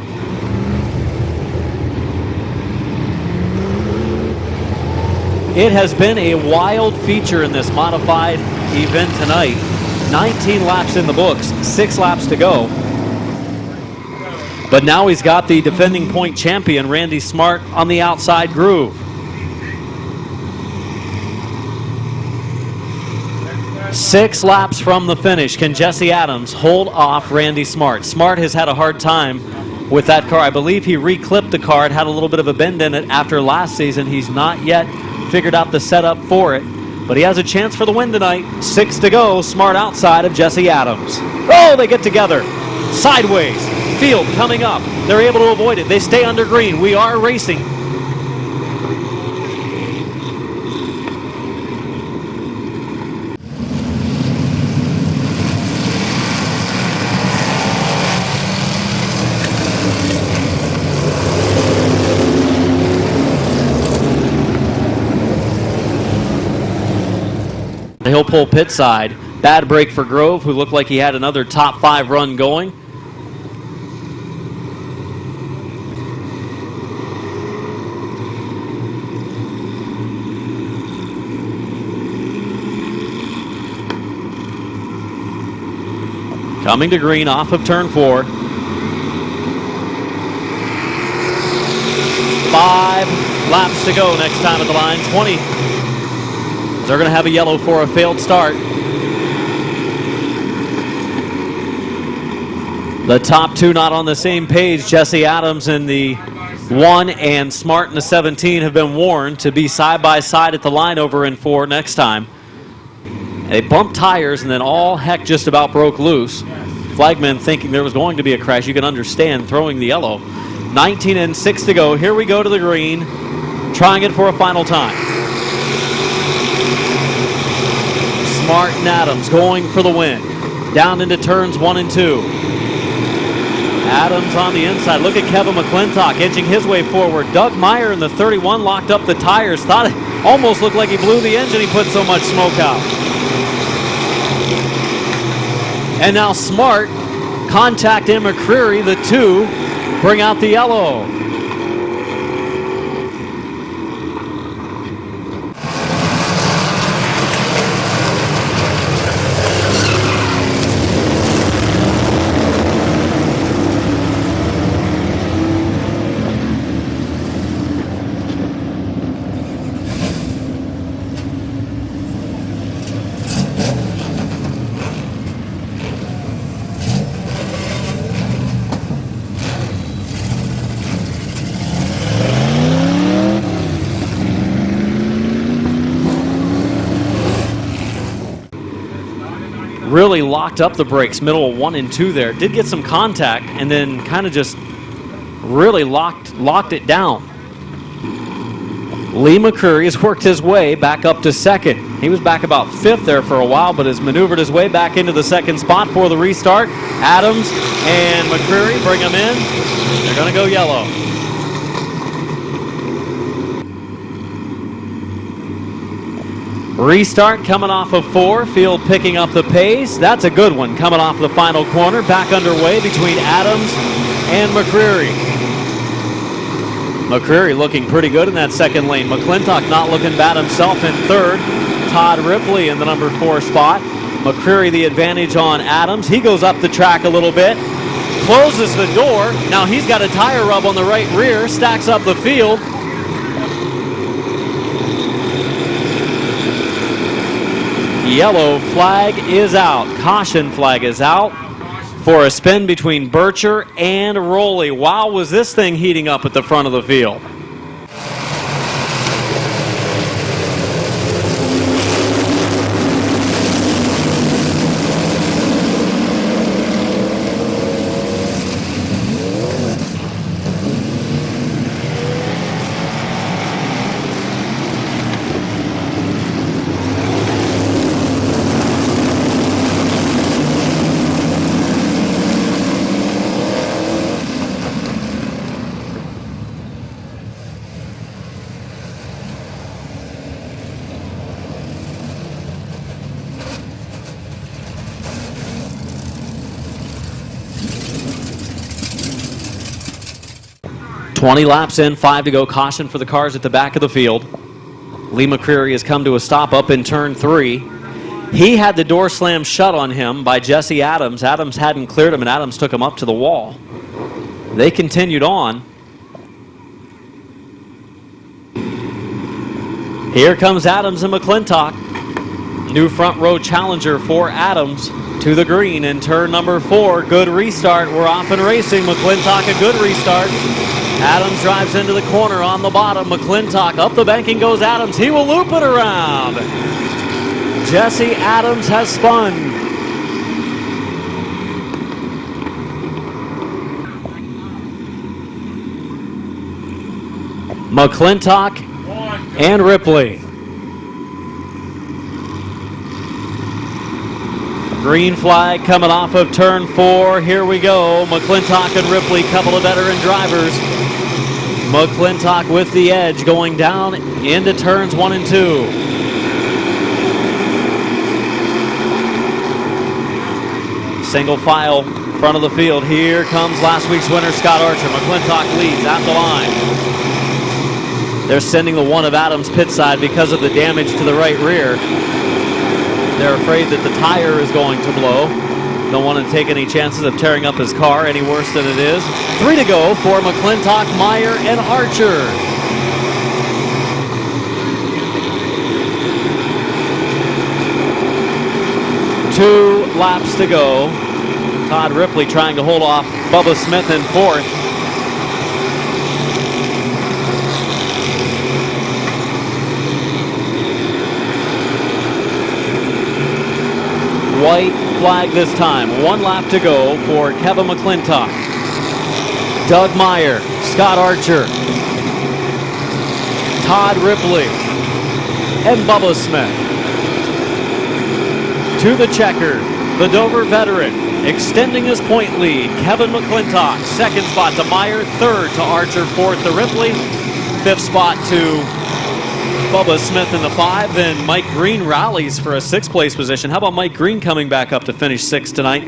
It has been a wild feature in this modified event tonight. 19 laps in the books, 6 laps to go. But now he's got the defending point champion, Randy Smart, on the outside groove. 6 laps from the finish. Can Jesse Adams hold off Randy Smart? Smart has had a hard time with that car. I believe he reclipped the car. It had a little bit of a bend in it after last season. He's not yet figured out the setup for it, but he has a chance for the win tonight. 6 to go. Smart outside of Jesse Adams. Oh, they get together. Sideways. Field coming up. They're able to avoid it. They stay under green. We are racing. He'll pull pit side. Bad break for Grove, who looked like he had another top 5 run going. Coming to green off of turn 4. 5 laps to go next time at the line. 20. They're going to have a yellow for a failed start. The top 2 not on the same page. Jesse Adams in the 1 and Smart in the 17 have been warned to be side by side at the line over in 4 next time. They bumped tires and then all heck just about broke loose. Flagman thinking there was going to be a crash. You can understand throwing the yellow. 19 and 6 to go. Here we go to the green. Trying it for a final time. Smart and Adams going for the win. Down into turns 1 and 2. Adams on the inside. Look at Kevin McClintock edging his way forward. Doug Meyer in the 31 locked up the tires. Thought it almost looked like he blew the engine. He put so much smoke out. And now Smart, Contact and McCreary, the 2, bring out the yellow. Really locked up the brakes, middle of 1 and 2 there. Did get some contact and then kind of just really locked it down. Lee McCreary has worked his way back up to 2nd. He was back about 5th there for a while, but has maneuvered his way back into the 2nd spot for the restart. Adams and McCreary bring them in. They're going to go yellow. Restart coming off of 4. Field picking up the pace. That's a good one coming off the final corner. Back underway between Adams and McCreary. McCreary looking pretty good in that 2nd lane. McClintock not looking bad himself in 3rd. Todd Ripley in the number 4 spot. McCreary the advantage on Adams. He goes up the track a little bit. Closes the door. Now he's got a tire rub on the right rear. Stacks up the field. Yellow flag is out. Caution flag is out for a spin between Bircher and Rowley. Wow, was this thing heating up at the front of the field. 20 laps in, 5 to go. Caution for the cars at the back of the field. Lee McCreary has come to a stop up in turn 3. He had the door slammed shut on him by Jesse Adams. Adams hadn't cleared him, and Adams took him up to the wall. They continued on. Here comes Adams and McClintock. New front row challenger for Adams to the green in turn number 4. Good restart. We're off and racing. McClintock, a good restart. Adams drives into the corner on the bottom. McClintock up the banking goes Adams. He will loop it around. Jesse Adams has spun. McClintock and Ripley. Green flag coming off of turn 4. Here we go. McClintock and Ripley, couple of veteran drivers. McClintock with the edge going down into turns 1 and 2. Single file, front of the field. Here comes last week's winner, Scott Archer. McClintock leads at the line. They're sending the one of Adams pit side because of the damage to the right rear. They're afraid that the tire is going to blow. Don't want to take any chances of tearing up his car any worse than it is. 3 to go for McClintock, Meyer, and Archer. Two laps to go. Todd Ripley trying to hold off Bubba Smith in 4th. White flag this time. 1 lap to go for Kevin McClintock. Doug Meyer, Scott Archer, Todd Ripley, and Bubba Smith. To the checker, the Dover veteran, extending his point lead. Kevin McClintock, 2nd spot to Meyer, 3rd to Archer, 4th to Ripley, 5th spot to Bubba Smith in the 5. Then Mike Green rallies for a 6th place position. How about Mike Green coming back up to finish 6th tonight?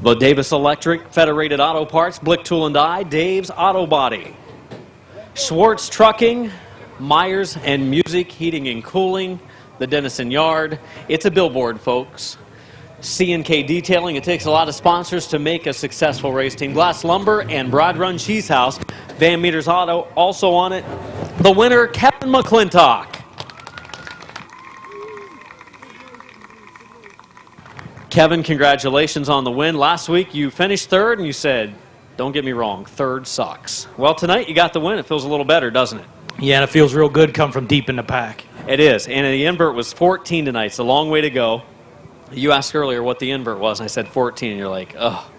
The Davis Electric, Federated Auto Parts, Blick Tool and Die, Dave's Auto Body, Schwartz Trucking, Myers and Music Heating and Cooling, the Dennison Yard. It's a billboard, folks. C&K Detailing. It takes a lot of sponsors to make a successful race team. Glass Lumber and Broad Run Cheese House. Van Meters Auto also on it. The winner, Kevin McClintock. Kevin, congratulations on the win. Last week you finished 3rd and you said, don't get me wrong, 3rd sucks. Well, tonight you got the win. It feels a little better, doesn't it? Yeah, and it feels real good come from deep in the pack. It is, and the invert was 14 tonight. It's a long way to go. You asked earlier what the invert was, and I said 14, and you're like, oh.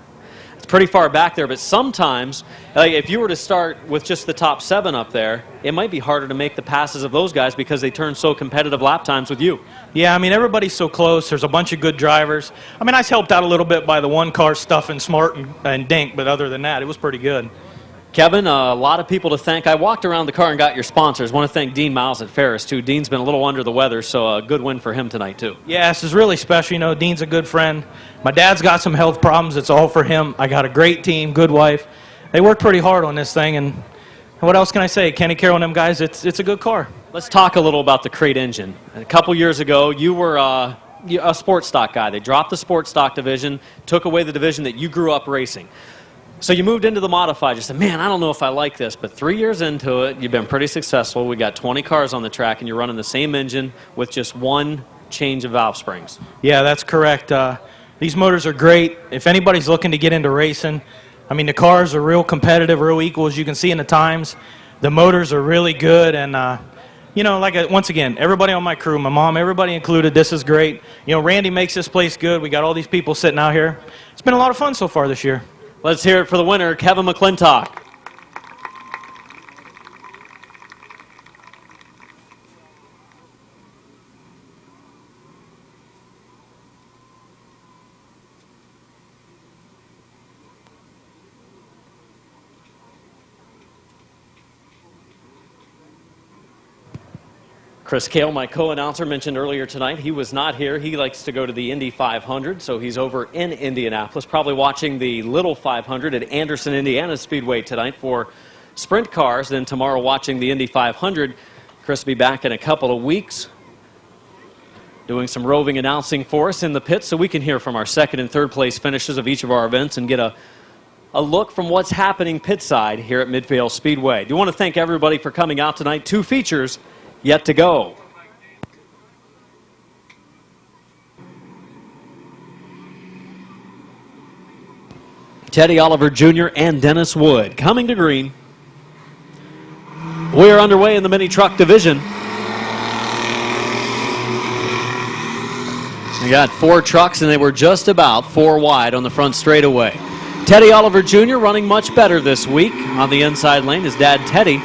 It's pretty far back there, but sometimes, like if you were to start with just the top 7 up there, it might be harder to make the passes of those guys because they turn so competitive lap times with you. Yeah, I mean, everybody's so close. There's a bunch of good drivers. I mean, I was helped out a little bit by the one car stuffing Smart and Dink, but other than that, it was pretty good. Kevin, a lot of people to thank. I walked around the car and got your sponsors. Want to thank Dean Miles at Ferris, too. Dean's been a little under the weather, so a good win for him tonight, too. Yeah, this is really special. You know, Dean's a good friend. My dad's got some health problems. It's all for him. I got a great team, good wife. They worked pretty hard on this thing, and What else can I say? Kenny Carroll and them guys, it's a good car. Let's talk a little about the crate engine. A couple years ago, you were a sports stock guy. They dropped the sports stock division, took away the division that you grew up racing. So you moved into the modified. You said, man, I don't know if I like this. But 3 years into it, you've been pretty successful. We got 20 cars on the track, and you're running the same engine with just one change of valve springs. Yeah, that's correct. These motors are great. If anybody's looking to get into racing, I mean, the cars are real competitive, real equal, as you can see in the times. The motors are really good, and you know, once again, everybody on my crew, my mom, everybody included, this is great. You know, Randy makes this place good. We got all these people sitting out here. It's been a lot of fun so far this year. Let's hear it for the winner, Kevin McClintock. Chris Cale, my co-announcer, mentioned earlier tonight he was not here. He likes to go to the Indy 500, so he's over in Indianapolis, probably watching the Little 500 at Anderson, Indiana Speedway tonight for sprint cars. Then tomorrow watching the Indy 500. Chris will be back in a couple of weeks doing some roving announcing for us in the pits so we can hear from our second and third place finishes of each of our events and get a look from what's happening pit side here at Midvale Speedway. Do want to thank everybody for coming out tonight. 2 features yet to go. Teddy Oliver Jr. and Dennis Wood coming to green. We are underway in the mini truck division. We got 4 trucks, and they were just about 4 wide on the front straightaway. Teddy Oliver Jr. running much better this week on the inside lane. His dad, Teddy,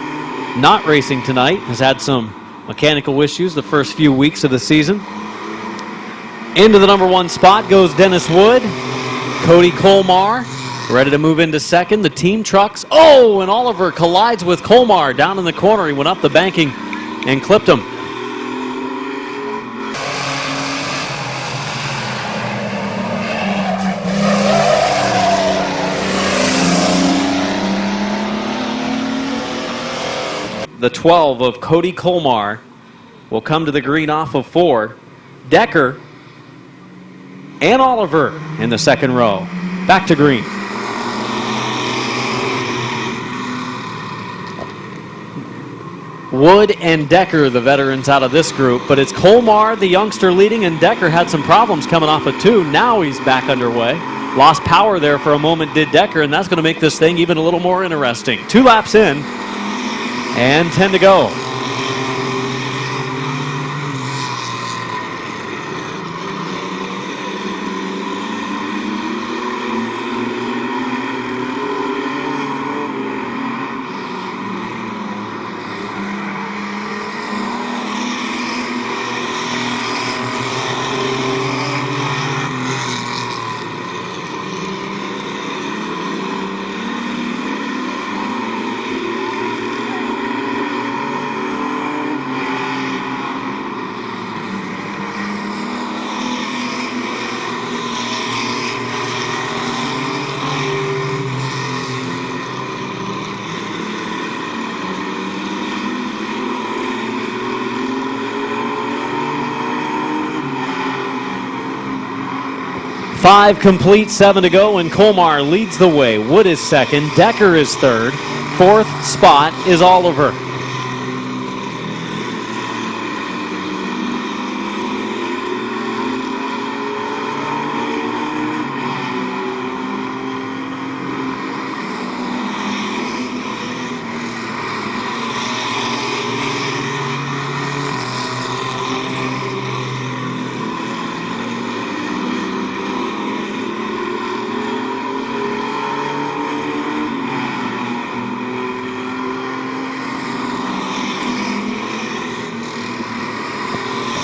not racing tonight, has had some mechanical issues the first few weeks of the season. Into the number 1 spot goes Dennis Wood. Cody Colmar ready to move into second. The team trucks. Oh, and Oliver collides with Colmar down in the corner. He went up the banking and clipped him. The 12 of Cody Colmar will come to the green off of 4. Decker and Oliver in the second row. Back to green. Wood and Decker, the veterans out of this group, but it's Colmar, the youngster, leading, and Decker had some problems coming off of 2. Now he's back underway. Lost power there for a moment, did Decker, and that's going to make this thing even a little more interesting. 2 laps in. And 10 to go. Five complete, 7 to go, and Colmar leads the way. Wood is second, Decker is third, 4th spot is Oliver.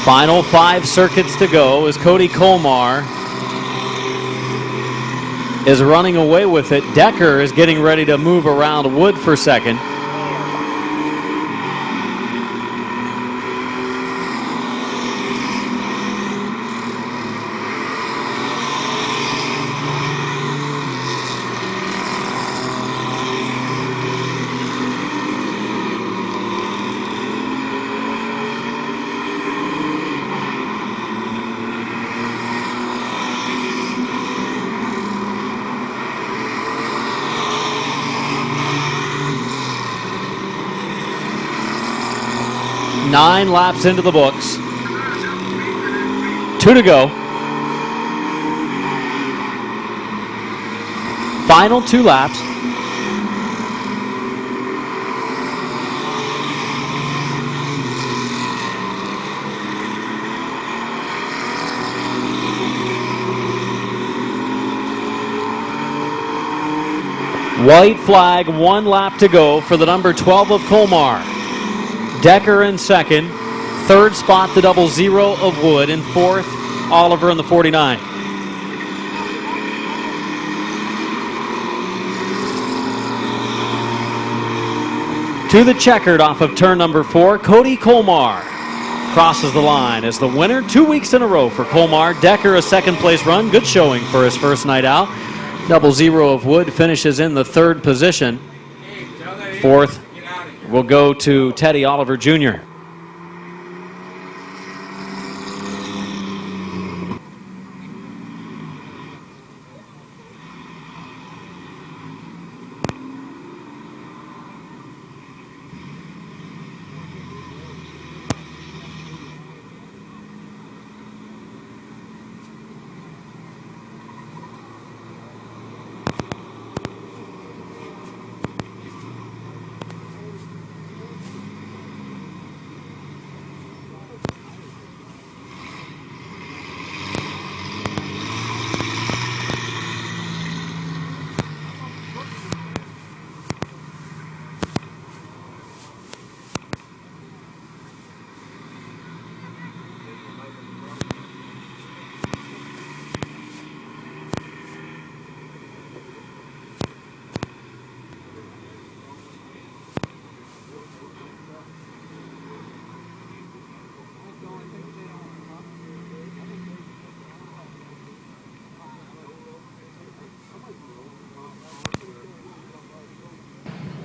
Final 5 circuits to go as Cody Colmar is running away with it. Decker is getting ready to move around Wood for second. 9 laps into the books. 2 to go. Final 2 laps. White flag, 1 lap to go for the number 12 of Colmar. Decker in second. Third spot, the 00 of Wood. And fourth, Oliver in the 49. To the checkered off of turn number 4, Cody Colmar crosses the line as the winner 2 weeks in a row for Colmar. Decker, a second place run. Good showing for his first night out. 00 of Wood finishes in the 3rd position. 4th will go to Teddy Oliver Jr.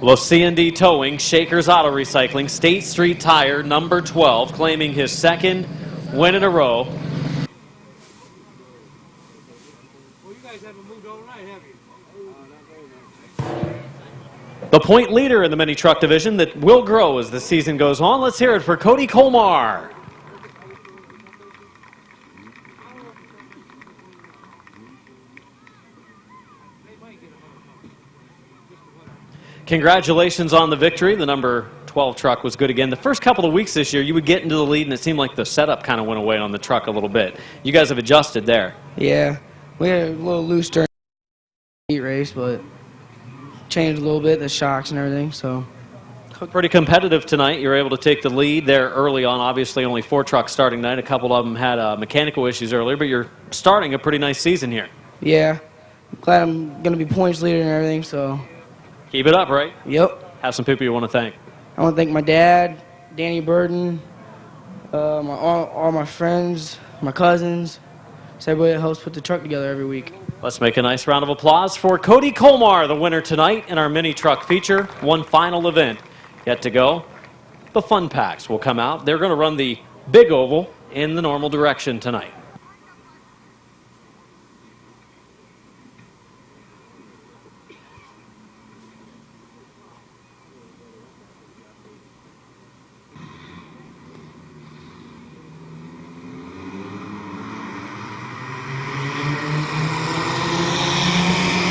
Los C&D Towing, Shakers Auto Recycling, State Street Tire, number 12, claiming his 2nd win in a row. Well, you guys haven't moved overnight, have you? The point leader in the mini truck division that will grow as the season goes on. Let's hear it for Cody Colmar. Congratulations on the victory. The number 12 truck was good again. The first couple of weeks this year, you would get into the lead, and it seemed like the setup kind of went away on the truck a little bit. You guys have adjusted there. Yeah, we had a little loose during the heat race, but changed a little bit, the shocks and everything, so. Pretty competitive tonight. You were able to take the lead there early on. Obviously, only 4 trucks starting tonight. A couple of them had mechanical issues earlier, but you're starting a pretty nice season here. Yeah, I'm glad I'm going to be points leader and everything, so. Keep it up, right? Yep. Have some people you want to thank. I want to thank my dad, Danny Burden, all my friends, my cousins, so everybody that helps put the truck together every week. Let's make a nice round of applause for Cody Colmar, the winner tonight in our mini truck feature. One final event yet to go. The fun packs will come out. They're going to run the big oval in the normal direction tonight.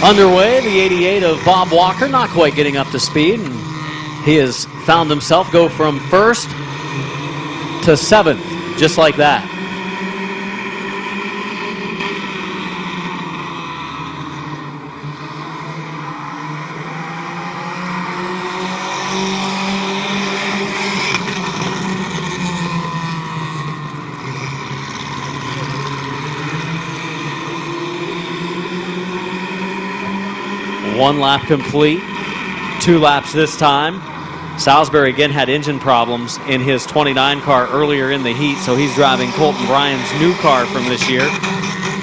Underway, the 88 of Bob Walker, not quite getting up to speed. And he has found himself go from 1st to 7th, just like that. One lap complete, 2 laps this time. Salisbury again had engine problems in his 29 car earlier in the heat, so he's driving Colton Bryan's new car from this year.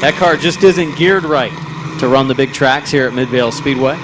That car just isn't geared right to run the big tracks here at Midvale Speedway.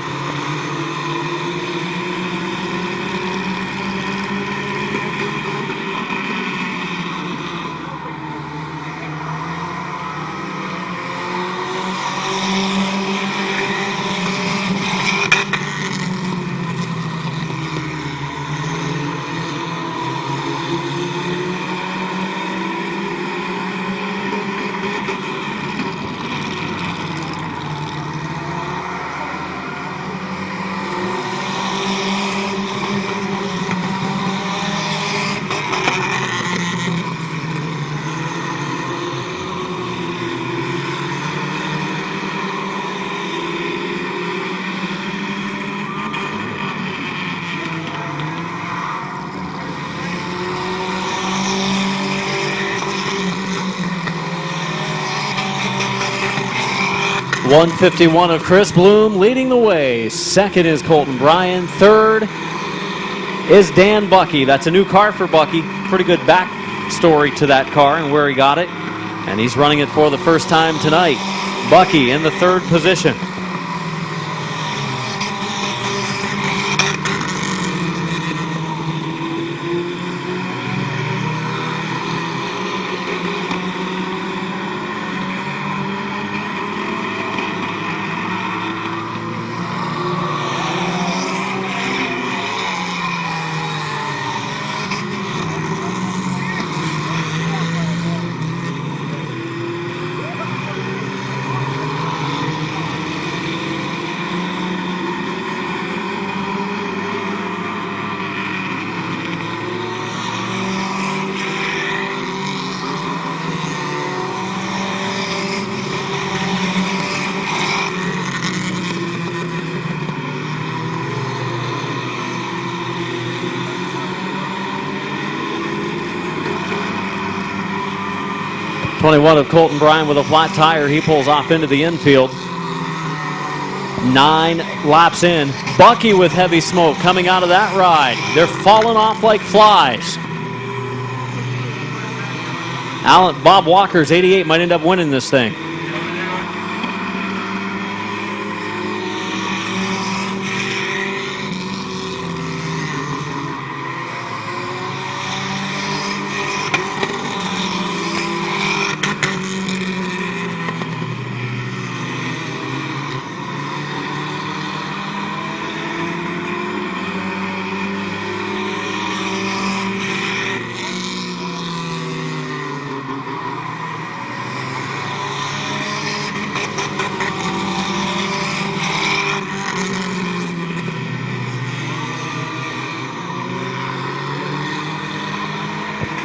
151 of Chris Bloom leading the way. Second is Colton Bryan. Third is Dan Bucky. That's a new car for Bucky. Pretty good backstory to that car and where he got it. And he's running it for the first time tonight. Bucky in the third position. .21 of Colton Bryan with a flat tire. He pulls off into the infield. 9 laps in. Bucky with heavy smoke coming out of that ride. They're falling off like flies. Bob Walker's 88 might end up winning this thing.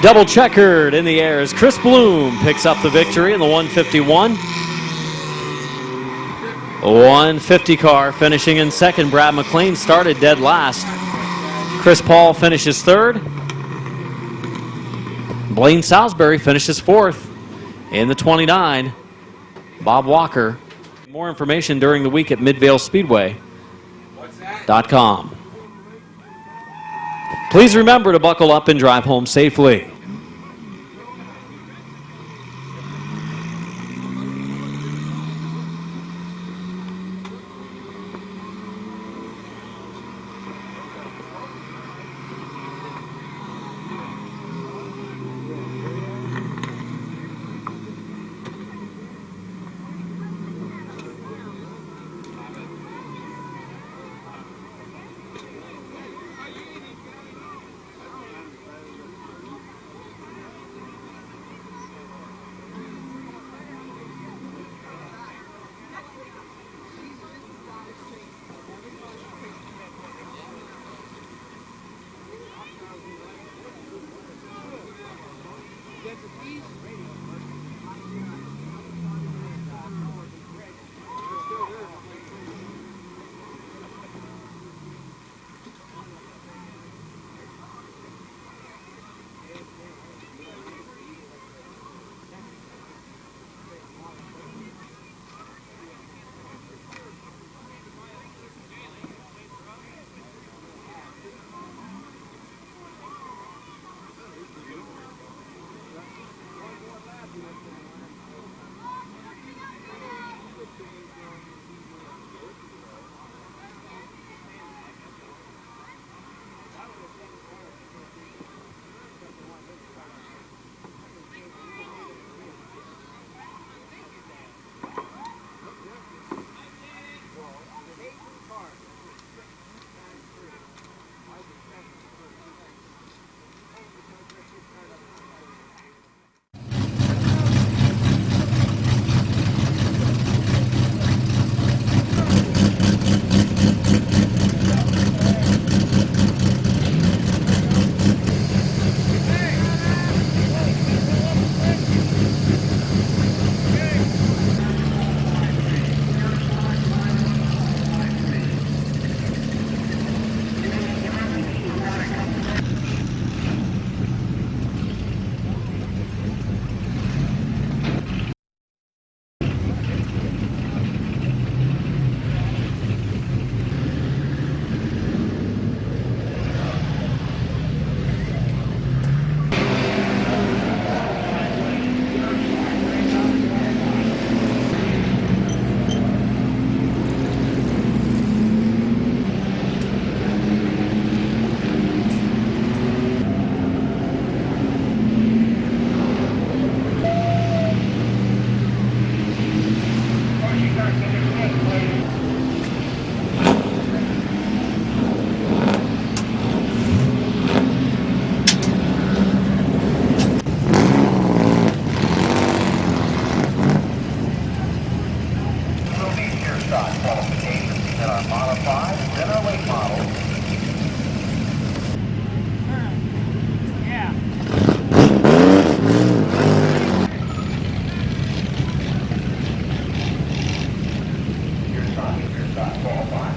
Double checkered in the air as Chris Bloom picks up the victory in the 151. 150 car finishing in second. Brad McLean started dead last. Chris Paul finishes third. Blaine Salisbury finishes fourth in the 29. Bob Walker. More information during the week at midvalespeedway.com. Please remember to buckle up and drive home safely. 5, then our late model. Your stop, qualify.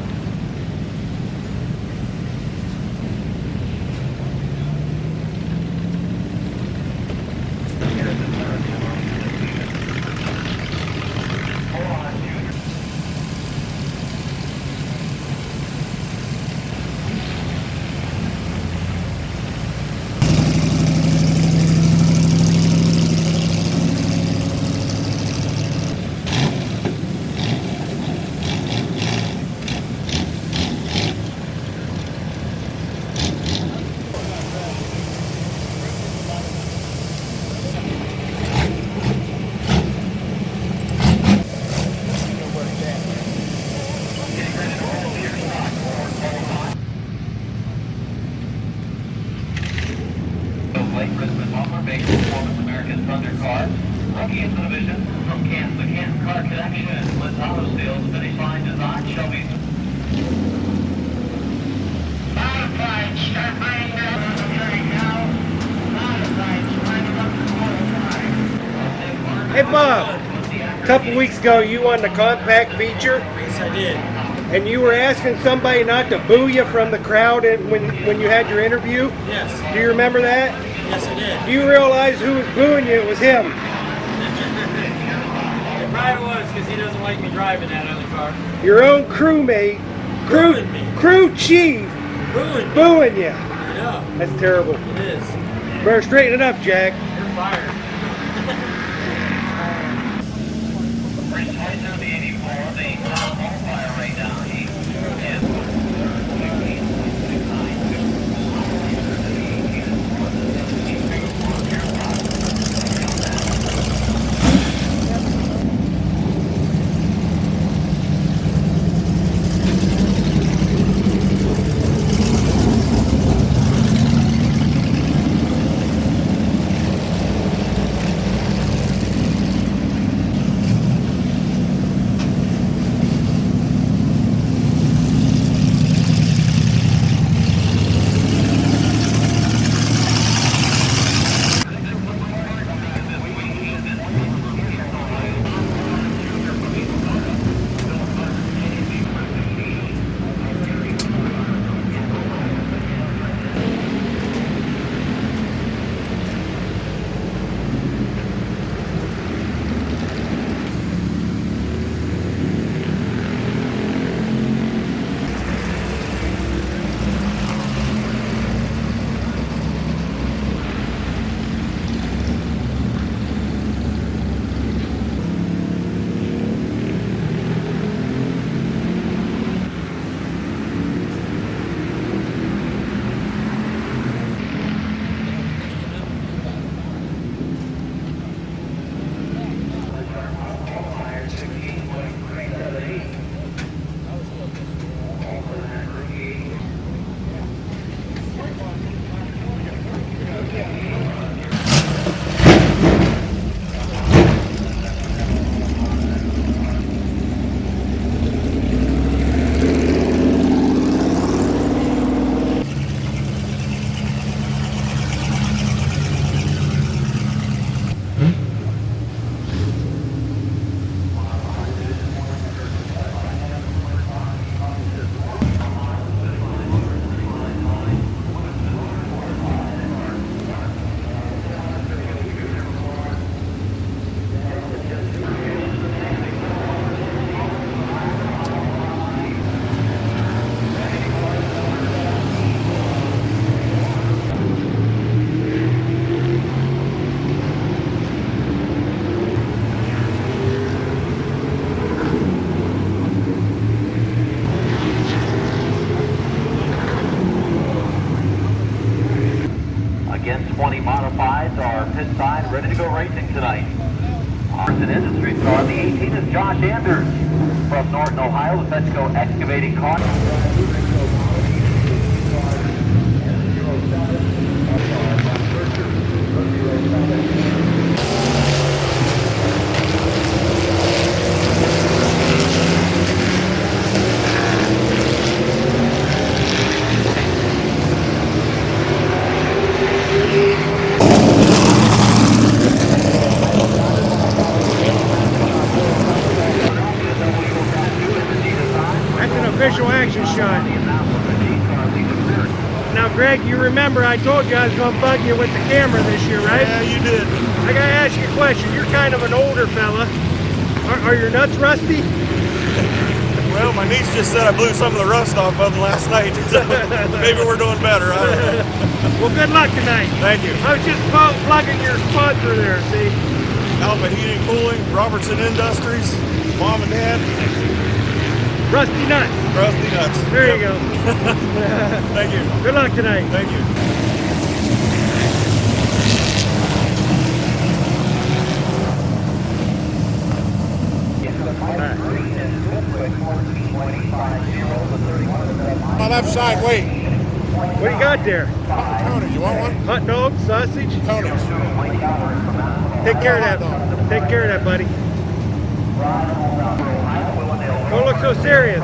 Christmas offer, big performance American Thunder car. Rookie in the division from Canton, the Canton Car Connection. Liz Auto Sales, finish line design, Shelby. Modified, start bringing down right now. Modified, lining up the 405. Hey Bob, a couple weeks ago you won the compact feature. Yes, I did. And you were asking somebody not to boo you from the crowd when you had your interview? Yes. Do you remember that? Yes, I did. Do you realize who was booing you? It was him. It probably was because he doesn't like me driving that other car. Your own crewmate, Booing me. crew chief, booing you. Yeah, That's terrible. it is. Better straighten it up, Jack. You're fired. Race 22, the 84, the qualifier right now. He is. Again, 20 modifieds are pit side, ready to go racing tonight. Austin Industries car, the 18 is Josh Anders from Norton, Ohio, with Petco excavating car. official action shot. Now, Greg, you remember I told you I was going to bug you with the camera this year, right? Yeah, you did. I got to ask you a question. You're kind of an older fella. Are your nuts rusty? Well, my niece just said I blew some of the rust off of them last night. So maybe we're doing better. I don't know. Well, good luck tonight. Thank you. I was just plugging your sponsor there, see? Alpha Heating Cooling, Robertson Industries, Mom and Dad. Rusty nuts. Rusty nuts. There you go. Thank you. Good luck tonight. Thank you. My left side, wait. What do you got there? Tony, you want one? Hot dog, sausage? Tony's. Take care of that. Take care of that, buddy. Don't look so serious.